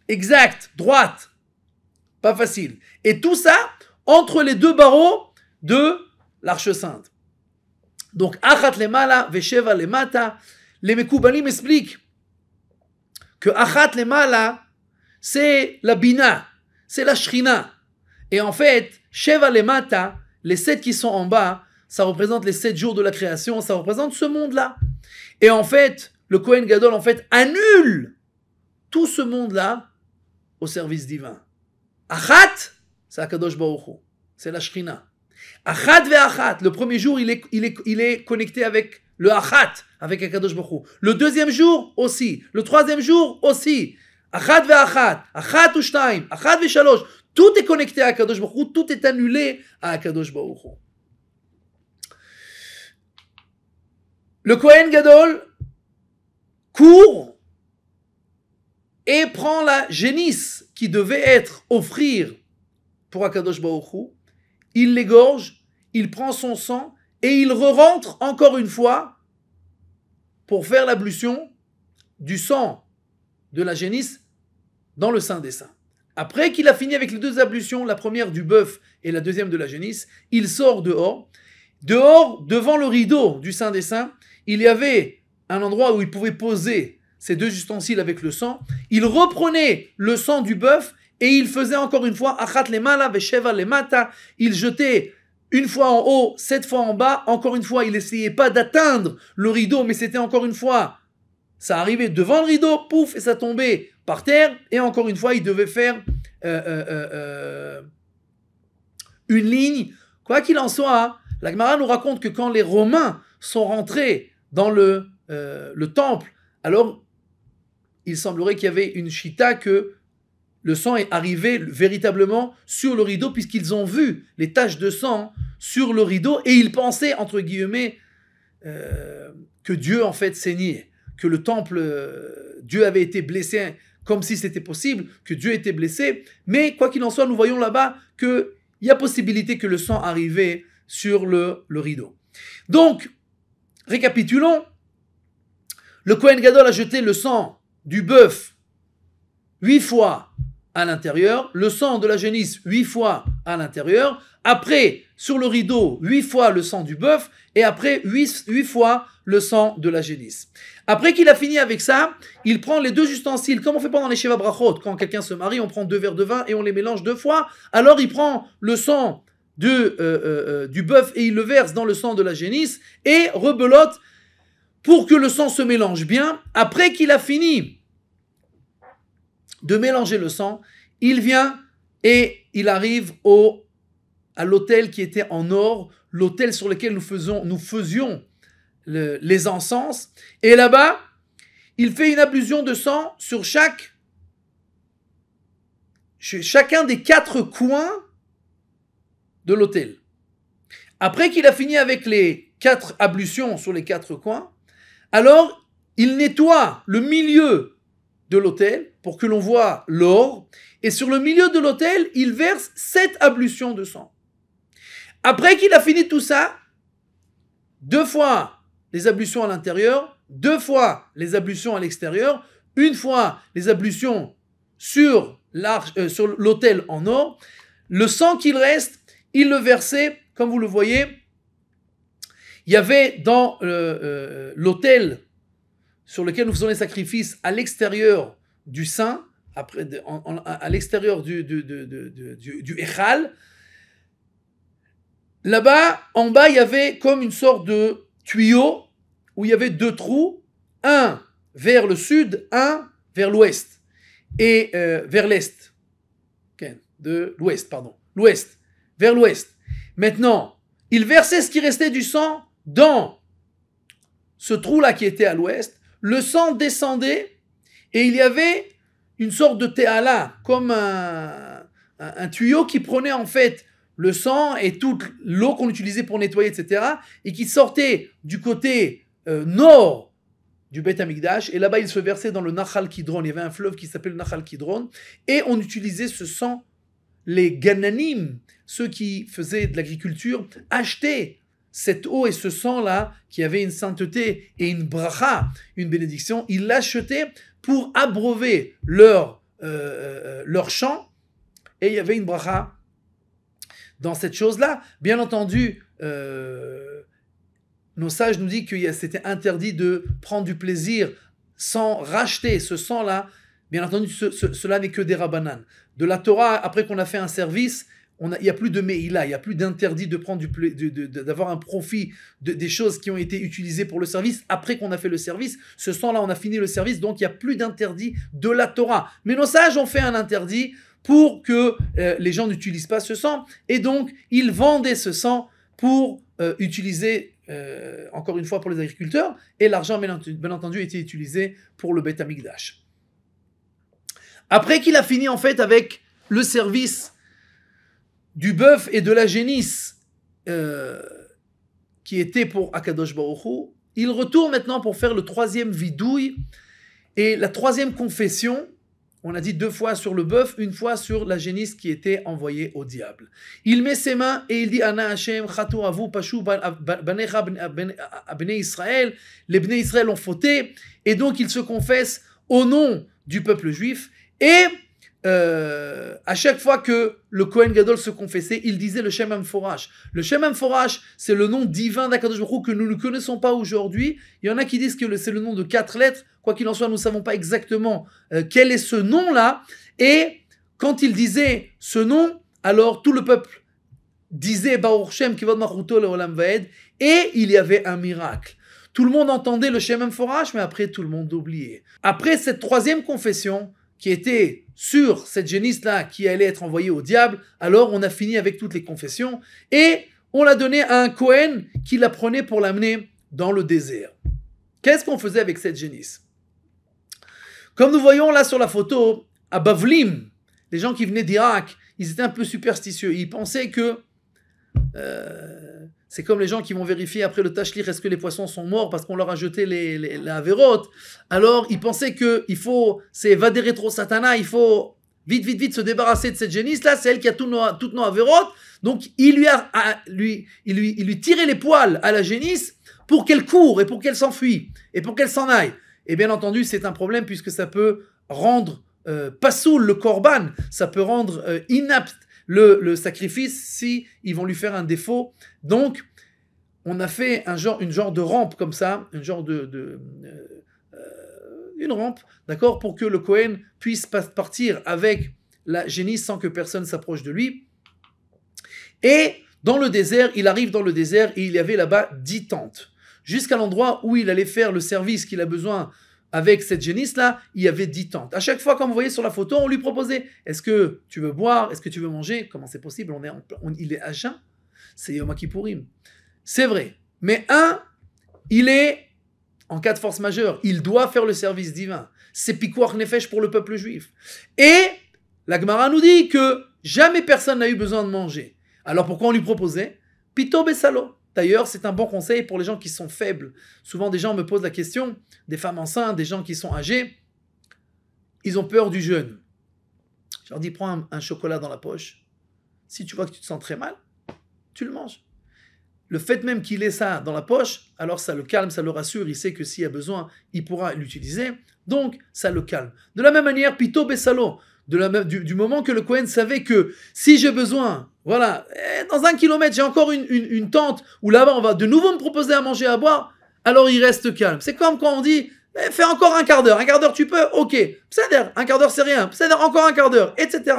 Exact, droite. Pas facile. Et tout ça entre les 2 barreaux de l'Arche Sainte. Donc, achat lemala, vesheva lemata. Les Mekoubalim expliquent que achat lemala, c'est la bina, c'est la shrina. Et en fait, sheva lemata, les 7 qui sont en bas, ça représente les 7 jours de la création, ça représente ce monde-là. Et en fait, le Kohen Gadol, en fait, annule tout ce monde-là au service divin. Achat, c'est Akadosh Baruch Hu, c'est la shrina. Achat ve'achat, le premier jour, il est connecté avec le achat, avec Akadosh Baruch Hu. Le deuxième jour aussi. Le troisième jour aussi. Achat ve'achat, achat u'shtaim, achat ve'shalosh. Tout est connecté à Akadosh Baruch Hu, tout est annulé à Akadosh Baruch Hu. Le Kohen Gadol court et prend la génisse qui devait offrir pour Akadosh Baruch Hu. Il l'égorge, il prend son sang et il re-rentre encore une fois pour faire l'ablution du sang de la génisse dans le Saint des Saints. Après qu'il a fini avec les 2 ablutions, la première du bœuf et la deuxième de la génisse, il sort dehors. Dehors, devant le rideau du Saint des Saints, il y avait un endroit où il pouvait poser ces 2 ustensiles avec le sang. Il reprenait le sang du bœuf et il faisait encore une fois achat lemala vesheva lemata. Il jetait une fois en haut, 7 fois en bas. Encore une fois, il n'essayait pas d'atteindre le rideau, mais c'était encore une fois, ça arrivait devant le rideau, pouf, et ça tombait par terre. Et encore une fois, il devait faire une ligne. Quoi qu'il en soit, la Gemara nous raconte que quand les Romains sont rentrés dans le temple, alors il semblerait qu'il y avait une chita que le sang est arrivé véritablement sur le rideau puisqu'ils ont vu les taches de sang sur le rideau et ils pensaient, entre guillemets, que Dieu en fait saignait, que le temple, Dieu avait été blessé comme si c'était possible, que Dieu était blessé. Mais quoi qu'il en soit, nous voyons là-bas qu'il y a possibilité que le sang arrivait sur le rideau. Donc, récapitulons. Le Kohen Gadol a jeté le sang du bœuf 8 fois à l'intérieur, le sang de la génisse 8 fois à l'intérieur, après sur le rideau 8 fois le sang du bœuf et après 8 fois le sang de la génisse. Après qu'il a fini avec ça, il prend les 2 ustensiles, comme on fait pendant les Sheva Brachot, quand quelqu'un se marie, on prend 2 verres de vin et on les mélange 2 fois, alors il prend le sang du bœuf et il le verse dans le sang de la génisse et rebelote pour que le sang se mélange bien. Après qu'il a fini de mélanger le sang, il vient et il arrive à l'autel qui était en or, l'autel sur lequel nous faisions les encens. Et là-bas, il fait une ablution de sang sur chaque chacun des 4 coins de l'autel. Après qu'il a fini avec les 4 ablutions sur les 4 coins, alors il nettoie le milieu de l'autel pour que l'on voit l'or, et sur le milieu de l'autel, il verse 7 ablutions de sang. Après qu'il a fini tout ça, 2 fois les ablutions à l'intérieur, 2 fois les ablutions à l'extérieur, 1 fois les ablutions sur l'autel en or, le sang qu'il reste, il le versait, comme vous le voyez, il y avait dans l'autel sur lequel nous faisons les sacrifices à l'extérieur du sein, à l'extérieur du Echal. Là-bas, en bas, il y avait comme une sorte de tuyau où il y avait 2 trous, un vers le sud, un vers l'ouest, et vers l'est. Okay. De l'ouest, pardon. L'ouest, vers l'ouest. Maintenant, il versait ce qui restait du sang dans ce trou-là qui était à l'ouest. Le sang descendait et il y avait une sorte de théala, comme un tuyau qui prenait en fait le sang et toute l'eau qu'on utilisait pour nettoyer, etc. et qui sortait du côté nord du Beth Amikdash. Et là-bas, il se versait dans le Nachal Kidron. Il y avait un fleuve qui s'appelle le Nachal Kidron. Et on utilisait ce sang. Les Gananim, ceux qui faisaient de l'agriculture, achetaient cette eau et ce sang-là, qui avait une sainteté et une bracha, une bénédiction, ils l'achetaient pour abreuver leur champ, et il y avait une bracha dans cette chose-là. Bien entendu, nos sages nous disent que c'était interdit de prendre du plaisir sans racheter ce sang-là. Bien entendu, cela n'est que des rabbanan. De la Torah, après qu'on a fait un service, il n'y a plus de meïla, il n'y a plus d'interdit de prendre d'avoir un profit des choses qui ont été utilisées pour le service après qu'on a fait le service. Ce sang-là, on a fini le service, donc il n'y a plus d'interdit de la Torah. Mais nos sages ont fait un interdit pour que les gens n'utilisent pas ce sang, et donc ils vendaient ce sang pour utiliser, encore une fois, pour les agriculteurs, et l'argent, bien entendu, était utilisé pour le Beth Amikdash. Après qu'il a fini en fait avec le service du bœuf et de la génisse qui était pour Akadosh Baruch Hu, il retourne maintenant pour faire le 3e vidouille et la 3e confession. On a dit 2 fois sur le bœuf, 1 fois sur la génisse qui était envoyée au diable. Il met ses mains et il dit Ana Hashem, Chatu Avu Pashu Banecha Bnei Israël. Les Bnei Israël ont fauté, et donc il se confesse au nom du peuple juif. Et à chaque fois que le Kohen Gadol se confessait, il disait le Shem Amforash. Le Shem Amforash, c'est le nom divin d'Akadosh Baruch Hu que nous ne connaissons pas aujourd'hui. Il y en a qui disent que c'est le nom de 4 lettres. Quoi qu'il en soit, nous ne savons pas exactement quel est ce nom-là. Et quand il disait ce nom, alors tout le peuple disait Baruch Shem Kivod Malchuto Leolam Vaed, et il y avait un miracle. Tout le monde entendait le Shem Amforash, mais après tout le monde oubliait. Après cette 3e confession, qui était sur cette génisse-là qui allait être envoyée au diable, alors on a fini avec toutes les confessions, et on l'a donné à un Kohen qui la prenait pour l'amener dans le désert. Qu'est-ce qu'on faisait avec cette génisse? Comme nous voyons là sur la photo, à Bavlim, les gens qui venaient d'Irak, ils étaient un peu superstitieux. Ils pensaient que c'est comme les gens qui vont vérifier après le tashlich, est-ce que les poissons sont morts parce qu'on leur a jeté la avérote. Alors ils pensaient que c'est vader rétro satana, il faut vite se débarrasser de cette génisse là, c'est elle qui a toutes nos avérotes. Donc il lui tirait les poils à la génisse pour qu'elle court et pour qu'elle s'enfuit et pour qu'elle s'en aille. Et bien entendu, c'est un problème puisque ça peut rendre pasoul le korban, ça peut rendre inapte le sacrifice si ils vont lui faire un défaut. Donc, on a fait une genre de rampe comme ça, une rampe, d'accord, pour que le Kohen puisse partir avec la génisse sans que personne s'approche de lui. Et dans le désert, il arrive dans le désert et il y avait là-bas 10 tentes. Jusqu'à l'endroit où il allait faire le service qu'il a besoin avec cette génisse-là, il y avait 10 tentes. À chaque fois, comme vous voyez sur la photo, on lui proposait « Est-ce que tu veux boire? Est-ce que tu veux manger ?» Comment c'est possible? Il est à jeun. C'est Yom Kippourim. C'est vrai. Mais il est en cas de force majeure. Il doit faire le service divin. C'est Pikuach Nefesh pour le peuple juif. Et la Gemara nous dit que jamais personne n'a eu besoin de manger. Alors pourquoi on lui proposait Pito Bessalo. D'ailleurs, c'est un bon conseil pour les gens qui sont faibles. Souvent, des gens me posent la question, des femmes enceintes, des gens qui sont âgés, ils ont peur du jeûne. Je leur dis, prends un chocolat dans la poche. Si tu vois que tu te sens très mal, tu le manges. Le fait même qu'il ait ça dans la poche, alors ça le calme, ça le rassure, il sait que s'il y a besoin, il pourra l'utiliser. Donc, ça le calme. De la même manière, Pito Bessalo, du moment que le Kohen savait que si j'ai besoin, voilà, dans 1 kilomètre, j'ai encore une tente où là-bas, on va de nouveau me proposer à manger, à boire, alors il reste calme. C'est comme quand on dit, fais encore un quart d'heure tu peux, ok, c'est-à-dire, un quart d'heure c'est rien, c'est-à-dire encore un quart d'heure, etc.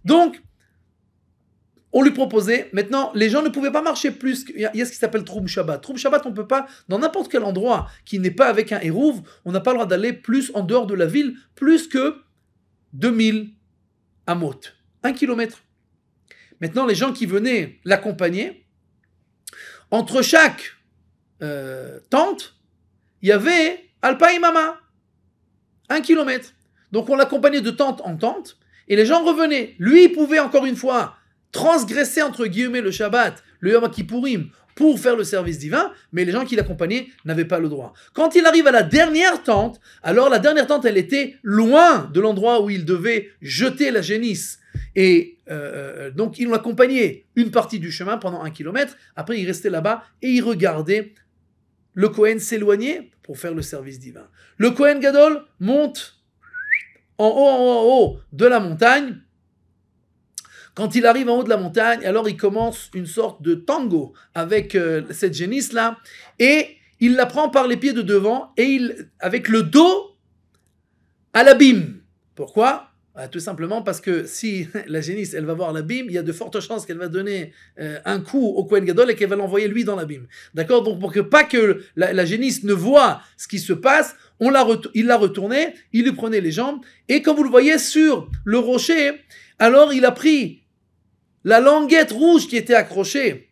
Donc, on lui proposait, maintenant, les gens ne pouvaient pas marcher plus, il y a ce qui s'appelle Troum Shabbat. Troum Shabbat, on ne peut pas, dans n'importe quel endroit qui n'est pas avec un hérouve, on n'a pas le droit d'aller plus en dehors de la ville, plus que 2000 amot, 1 kilomètre. Maintenant, les gens qui venaient l'accompagner, entre chaque tente, il y avait Alpaïmama, 1 kilomètre. Donc on l'accompagnait de tente en tente, et les gens revenaient. Lui, il pouvait encore une fois transgresser entre guillemets le Shabbat, le Yom Kippourim, pour faire le service divin, mais les gens qui l'accompagnaient n'avaient pas le droit. Quand il arrive à la dernière tente, alors la dernière tente, elle était loin de l'endroit où il devait jeter la génisse. Et donc, ils l'ont accompagné une partie du chemin pendant 1 kilomètre. Après, il restait là-bas et il regardait le Kohen s'éloigner pour faire le service divin. Le Kohen Gadol monte en haut de la montagne. Quand il arrive en haut de la montagne, alors il commence une sorte de tango avec cette génisse-là, et il la prend par les pieds de devant, et avec le dos à l'abîme. Pourquoi ? Tout simplement parce que si la génisse, elle va voir l'abîme, il y a de fortes chances qu'elle va donner un coup au Kohen Gadol et qu'elle va l'envoyer lui dans l'abîme. D'accord ? Donc pour que pas que la génisse ne voit ce qui se passe, il l'a retournée, il lui prenait les jambes, et comme vous le voyez sur le rocher, alors il a pris la languette rouge qui était accrochée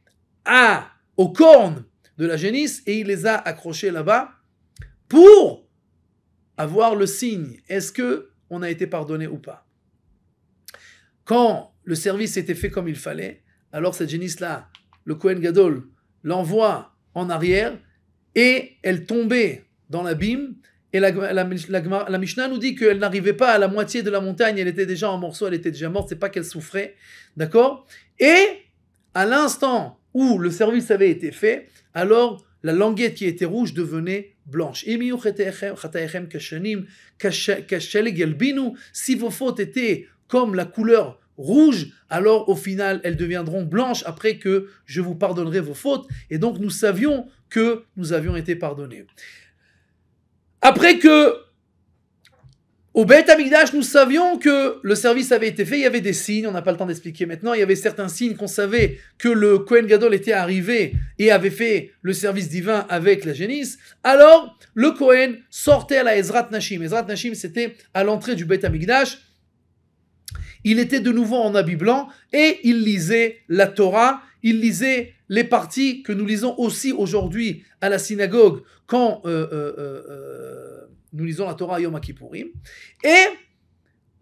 aux cornes de la génisse et il les a accrochées là-bas pour avoir le signe. Est-ce qu'on a été pardonné ou pas ? Quand le service était fait comme il fallait, alors cette génisse-là, le Kohen Gadol l'envoie en arrière et elle tombait dans l'abîme. Et la Mishnah nous dit qu'elle n'arrivait pas à la moitié de la montagne, elle était déjà en morceaux, elle était déjà morte, c'est pas qu'elle souffrait, d'accord ? Et à l'instant où le service avait été fait, alors la languette qui était rouge devenait blanche. Si vos fautes étaient comme la couleur rouge, alors au final elles deviendront blanches après que je vous pardonnerai vos fautes. Et donc nous savions que nous avions été pardonnés. Après que, au Beit Hamikdash, nous savions que le service avait été fait, il y avait des signes, on n'a pas le temps d'expliquer maintenant, il y avait certains signes qu'on savait que le Kohen Gadol était arrivé et avait fait le service divin avec la génisse. Alors, le Kohen sortait à la Ezrat Nashim. Ezrat Nashim, c'était à l'entrée du Beit Hamikdash. Il était de nouveau en habit blanc et il lisait la Torah, il lisait les parties que nous lisons aussi aujourd'hui à la synagogue quand nous lisons la Torah à Yom Kippourim. Et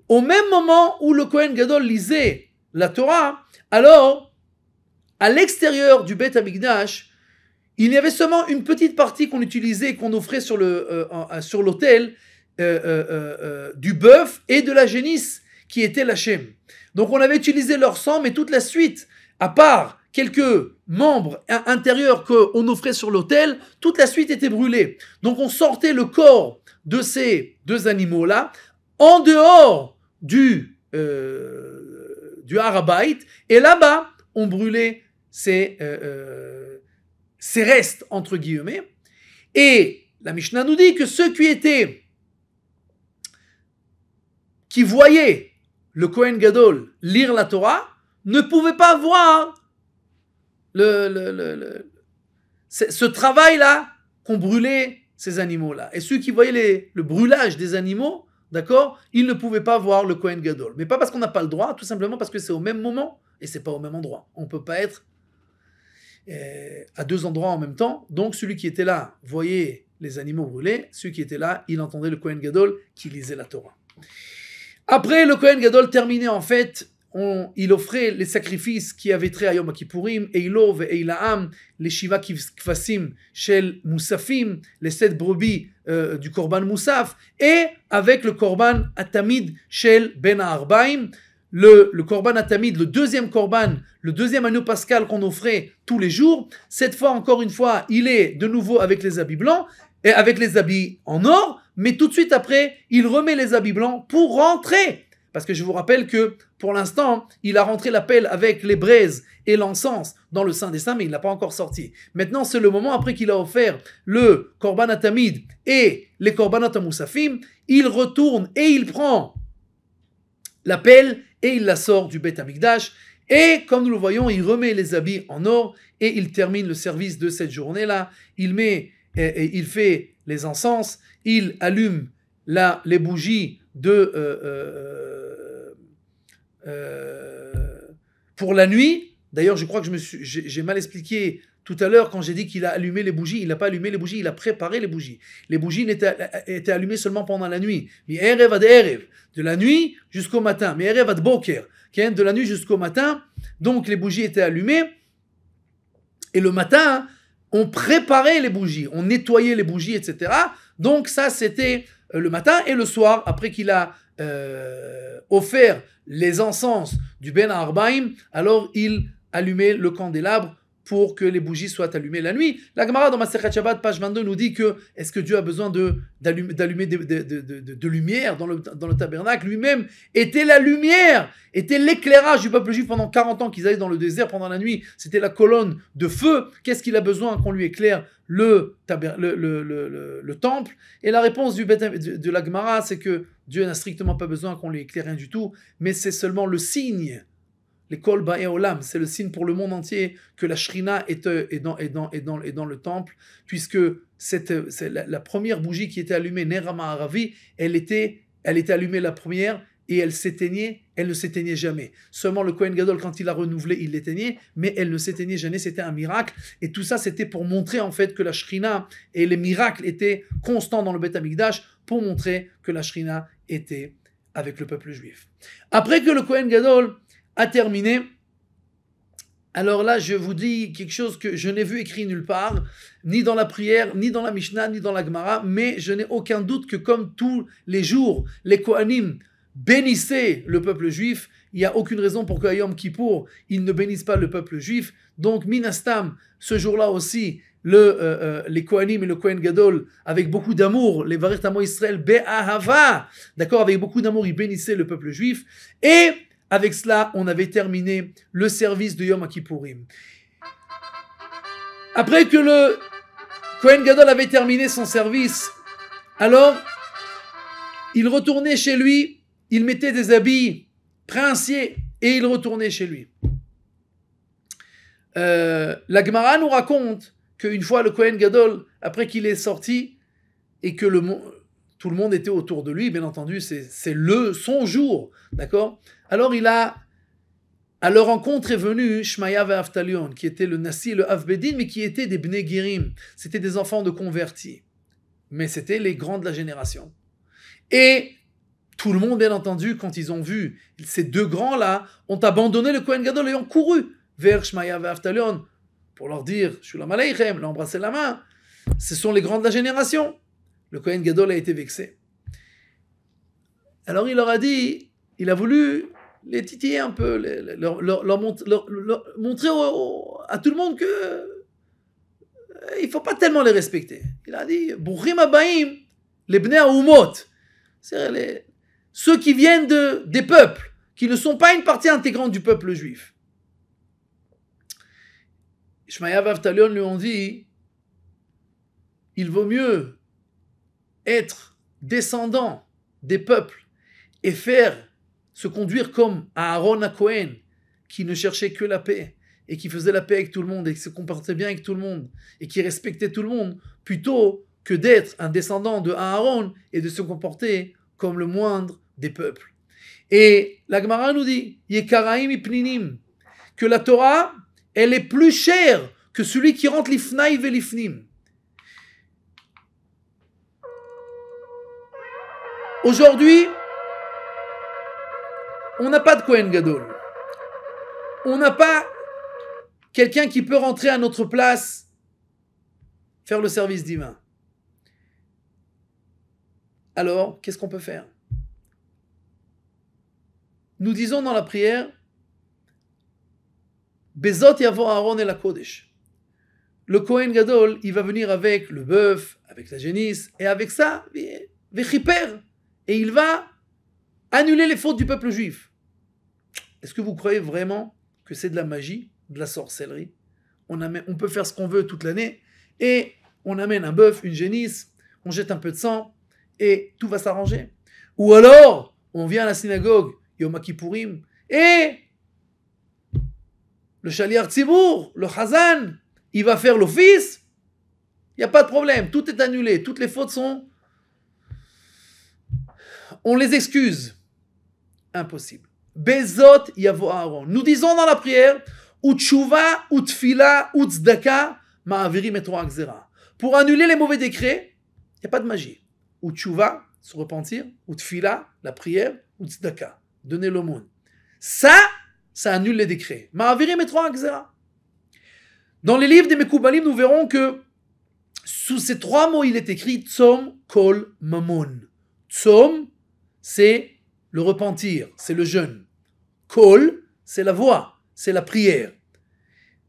au même moment où le Kohen Gadol lisait la Torah, alors à l'extérieur du Beit Hamikdash, il y avait seulement une petite partie qu'on utilisait, qu'on offrait sur l'autel du bœuf et de la génisse qui était l'Hachem. Donc on avait utilisé leur sang, mais toute la suite, à part quelques membres intérieurs qu'on offrait sur l'autel, toute la suite était brûlée. Donc on sortait le corps de ces deux animaux-là en dehors du Har HaBayit, et là-bas, on brûlait ces restes, entre guillemets. Et la Mishnah nous dit que ceux qui voyaient le Kohen Gadol lire la Torah ne pouvaient pas voir ce travail-là qu'on brûlait ces animaux-là. Et ceux qui voyaient le brûlage des animaux, d'accord, ils ne pouvaient pas voir le Kohen Gadol. Mais pas parce qu'on n'a pas le droit, tout simplement parce que c'est au même moment et c'est pas au même endroit. On ne peut pas être à deux endroits en même temps. Donc celui qui était là voyait les animaux brûlés, celui qui était là, il entendait le Kohen Gadol qui lisait la Torah. Après, le Kohen Gadol terminait en fait, il offrait les sacrifices qui avaient trait à Yom Kippourim, Eilo ve Eilaam, les Shiva Kvasim Shel Moussafim, les 7 brebis du Korban Moussaf, et avec le Korban Atamid Shel Ben Arbaim, le Korban Atamid, le deuxième Korban, le deuxième agneau pascal qu'on offrait tous les jours. Cette fois, encore une fois, il est de nouveau avec les habits blancs, et avec les habits en or, mais tout de suite après, il remet les habits blancs pour rentrer. Parce que je vous rappelle que, pour l'instant, il a rentré la pelle avec les braises et l'encens dans le Saint des Saints, mais il ne l'a pas encore sorti. Maintenant, c'est le moment, après qu'il a offert le Korban Atamid et les Korbanot Moussafim, il retourne et il prend la pelle et il la sort du Beth Amikdash. Et comme nous le voyons, il remet les habits en or et il termine le service de cette journée-là. Il fait les encens, il allume les bougies pour la nuit. D'ailleurs, je crois que j'ai mal expliqué tout à l'heure quand j'ai dit qu'il a allumé les bougies. Il n'a pas allumé les bougies, il a préparé les bougies. Les bougies étaient allumées seulement pendant la nuit. Erev ad Erev, de la nuit jusqu'au matin. Erev ad Boker, de la nuit jusqu'au matin. Donc les bougies étaient allumées. Et le matin, on préparait les bougies, on nettoyait les bougies, etc. Donc ça, c'était le matin. Et le soir, après qu'il a offert les encens du Ben Arbaim, alors il allumait le candélabre pour que les bougies soient allumées la nuit. La Gemara dans Masechet Shabbat, page 22, nous dit que est-ce que Dieu a besoin d'allumer de lumière dans le tabernacle? Lui-même était la lumière, était l'éclairage du peuple juif pendant 40 ans qu'ils allaient dans le désert pendant la nuit. C'était la colonne de feu. Qu'est-ce qu'il a besoin qu'on lui éclaire le temple? Et la réponse de la Gemara, c'est que Dieu n'a strictement pas besoin qu'on lui éclaire rien du tout, mais c'est seulement le signe. L'école Ba'e Olam, c'est le signe pour le monde entier que la Shrina est dans le temple, puisque c'est la première bougie qui était allumée, Ner HaMa'aravi, elle était allumée la première et elle ne s'éteignait jamais. Seulement le Kohen Gadol, quand il a renouvelé, il l'éteignait, mais elle ne s'éteignait jamais, c'était un miracle. Et tout ça, c'était pour montrer en fait que la Shrina et les miracles étaient constants dans le Beth Amikdash, pour montrer que la Shrina était avec le peuple juif. Après que le Kohen Gadol a terminé, alors là je vous dis quelque chose que je n'ai vu écrit nulle part, ni dans la prière, ni dans la Mishnah, ni dans la Gemara, mais je n'ai aucun doute que comme tous les jours, les Kohanim bénissaient le peuple juif, il n'y a aucune raison pour qu'à Yom Kippour, ils ne bénissent pas le peuple juif. Donc Minastam, ce jour-là aussi, les Kohanim et le Kohen Gadol, avec beaucoup d'amour, les Varer Tamo Israël Be'ahava, d'accord, avec beaucoup d'amour, ils bénissaient le peuple juif. Et avec cela, on avait terminé le service de Yom Kippourim. Après que le Kohen Gadol avait terminé son service, alors il retournait chez lui, il mettait des habits princiers et il retournait chez lui. La Gemara nous raconte qu'une fois le Kohen Gadol, après qu'il est sorti et que tout le monde était autour de lui, bien entendu, c'est son jour, d'accord? Alors à leur rencontre est venu Shmaya et Aftalion, qui étaient le Nassi et le Avbedin, mais qui étaient des Bnei Gerim, c'était des enfants de convertis, mais c'était les grands de la génération. Et tout le monde, bien entendu, quand ils ont vu ces deux grands-là, ont abandonné le Kohen Gadol et ont couru vers Shmaya et Aftalion pour leur dire Shulam Aleichem, leur embrasser la main. Ce sont les grands de la génération. Le Kohen Gadol a été vexé. Alors il leur a dit, il a voulu les titiller un peu, leur montrer à tout le monde que il ne faut pas tellement les respecter. Il a dit, Bruchim Abaim, les Bnei Haumot, c'est ceux qui viennent des peuples, qui ne sont pas une partie intégrante du peuple juif. Shmaya et Aftalion lui ont dit, il vaut mieux être descendant des peuples et se conduire comme Aaron à Cohen, qui ne cherchait que la paix et qui faisait la paix avec tout le monde et qui se comportait bien avec tout le monde et qui respectait tout le monde, plutôt que d'être un descendant de Aaron et de se comporter comme le moindre des peuples. Et la Gemara nous dit, Yekaraim ipninim, que la Torah, elle est plus chère que celui qui rentre l'ifnaï ve l'ifnim. Aujourd'hui, On n'a pas de Kohen Gadol. On n'a pas quelqu'un qui peut rentrer à notre place, faire le service divin. Alors, qu'est-ce qu'on peut faire? Nous disons dans la prière, Bezot yavo Aaron et la Kodesh. Le Kohen Gadol, il va venir avec le bœuf, avec la génisse, et avec ça, Vechiper, et il va annuler les fautes du peuple juif. Est-ce que vous croyez vraiment que c'est de la magie, de la sorcellerie? On peut faire ce qu'on veut toute l'année, et on amène un bœuf, une génisse, on jette un peu de sang, et tout va s'arranger. Ou alors, on vient à la synagogue, Yom Kippourim, et le Shaliach Tzibour, le Chazan, il va faire l'office, il n'y a pas de problème, tout est annulé, toutes les fautes sont... On les excuse. Impossible. Bezot yavo Aaron. Nous disons dans la prière, Utshuva, Utfila, Utzdaka, Ma'avirim et Torah Gzera. Pour annuler les mauvais décrets, il n'y a pas de magie. Utshuva, se repentir, Utfila, la prière, Utzdaka, donner l'aumône. Ça annule les décrets. Ma'avirim et Torah Gzera. Dans les livres des Mekoubalim, nous verrons que sous ces trois mots, il est écrit Tzom, Kol, Mamon. Tzom, c'est le repentir, c'est le jeûne. Kol, c'est la voix, c'est la prière.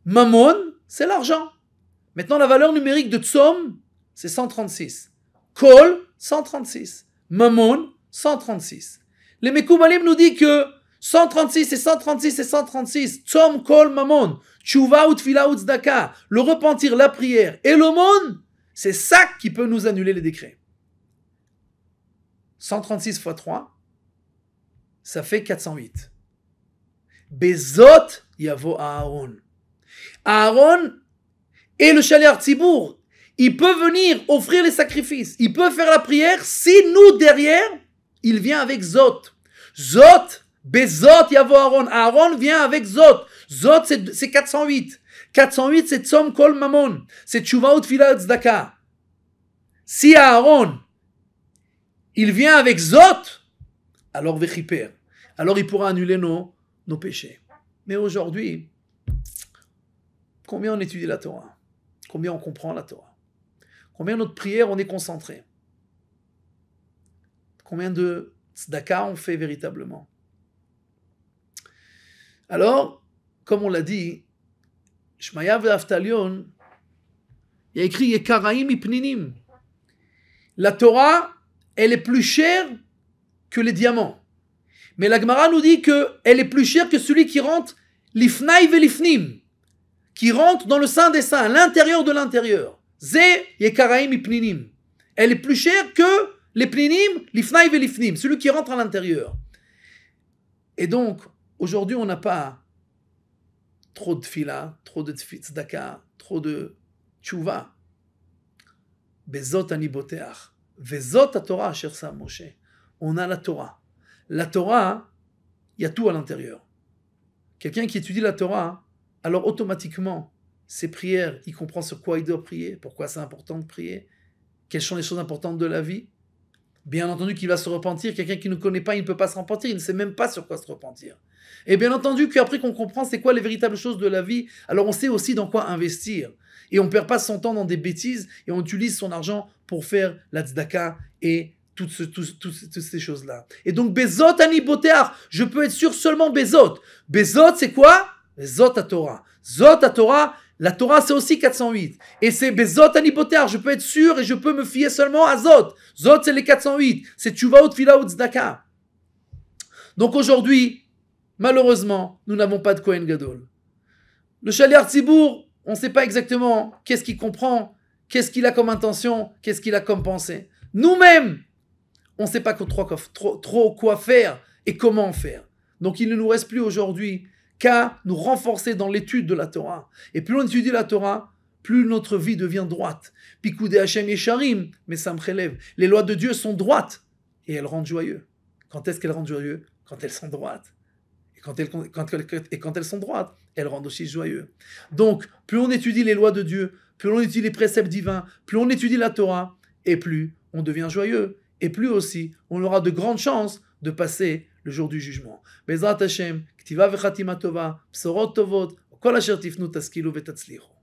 Mamon, c'est l'argent. Maintenant, la valeur numérique de Tzom, c'est 136. Kol, 136. Mamon, 136. Les Mekoubalim nous disent que 136 et 136 et 136, Tzom, Kol, Mamon, Tshuva, Utfila, Utzdaka, le repentir, la prière et l'aumône, c'est ça qui peut nous annuler les décrets. 136 fois 3, ça fait 408. Bezot yavo Aaron. Aaron et le Shaliach Tzibour, il peut venir offrir les sacrifices, il peut faire la prière si nous derrière, il vient avec Zot. Zot, Bezot yavo Aaron. Aaron vient avec Zot. Zot, c'est 408. 408, c'est Tzom Kol Mamon. C'est Tshuva Utfila Tzedaka. Si Aaron, il vient avec Zot, alors Vechiper. Alors il pourra annuler nos péchés. Mais aujourd'hui, combien on étudie la Torah? Combien on comprend la Torah? Combien notre prière on est concentré? Combien de tzedaka on fait véritablement? Alors, comme on l'a dit, Shmaya ve'Aftalion, il y a écrit Yekaraim ipninim. La Torah, elle est plus chère que les diamants. Mais la Gemara nous dit qu'elle est plus chère que celui qui rentre l'ifnaï ve'lifnim, qui rentre dans le sein des saints, à l'intérieur de l'intérieur. Ze Yekaraim ipninim. Elle est plus chère que les pninim, l'ifnaï ve'lifnim, celui qui rentre à l'intérieur. Et donc, aujourd'hui, on n'a pas trop de fila, trop de tzedaka, trop de tchouva. Bezot ani boteach. Vezot a Torah, cher Sam Moshe. On a la Torah. La Torah, il y a tout à l'intérieur. Quelqu'un qui étudie la Torah, alors automatiquement, ses prières, il comprend sur quoi il doit prier, pourquoi c'est important de prier, quelles sont les choses importantes de la vie. Bien entendu qu'il va se repentir. Quelqu'un qui ne connaît pas, il ne peut pas se repentir. Il ne sait même pas sur quoi se repentir. Et bien entendu qu'après qu'on comprend c'est quoi les véritables choses de la vie, alors on sait aussi dans quoi investir. Et on ne perd pas son temps dans des bêtises et on utilise son argent pour faire la tzedaka et toutes ces choses-là. Et donc, Bezot ani boteach, je peux être sûr seulement Bezot. Bezot, c'est quoi? Bezot à Torah. Zot à Torah, la Torah c'est aussi 408. Et c'est Bezot ani boteach, je peux être sûr et je peux me fier seulement à Zot. Zot c'est les 408. C'est Tshuva Utfila Tzedaka. Donc aujourd'hui, malheureusement, nous n'avons pas de Kohen Gadol. Le Shaliach Tzibour, on ne sait pas exactement qu'est-ce qu'il comprend, qu'est-ce qu'il a comme intention, qu'est-ce qu'il a comme pensée. Nous-mêmes, on ne sait pas trop quoi faire et comment faire. Donc il ne nous reste plus aujourd'hui qu'à nous renforcer dans l'étude de la Torah. Et plus on étudie la Torah, plus notre vie devient droite. Pikoudé Hashem Yesharim, mais ça me relève. Les lois de Dieu sont droites et elles rendent joyeux. Quand est-ce qu'elles rendent joyeux? Quand elles sont droites. Et quand elles sont droites, elles rendent aussi joyeux. Donc, plus on étudie les lois de Dieu, plus on étudie les préceptes divins, plus on étudie la Torah, et plus on devient joyeux. Et plus aussi, on aura de grandes chances de passer le jour du jugement. Bezrat Hashem, Ktiva vechatima tova, Psorot tovot, Kol asher tifnu taskilu vetatzlichu.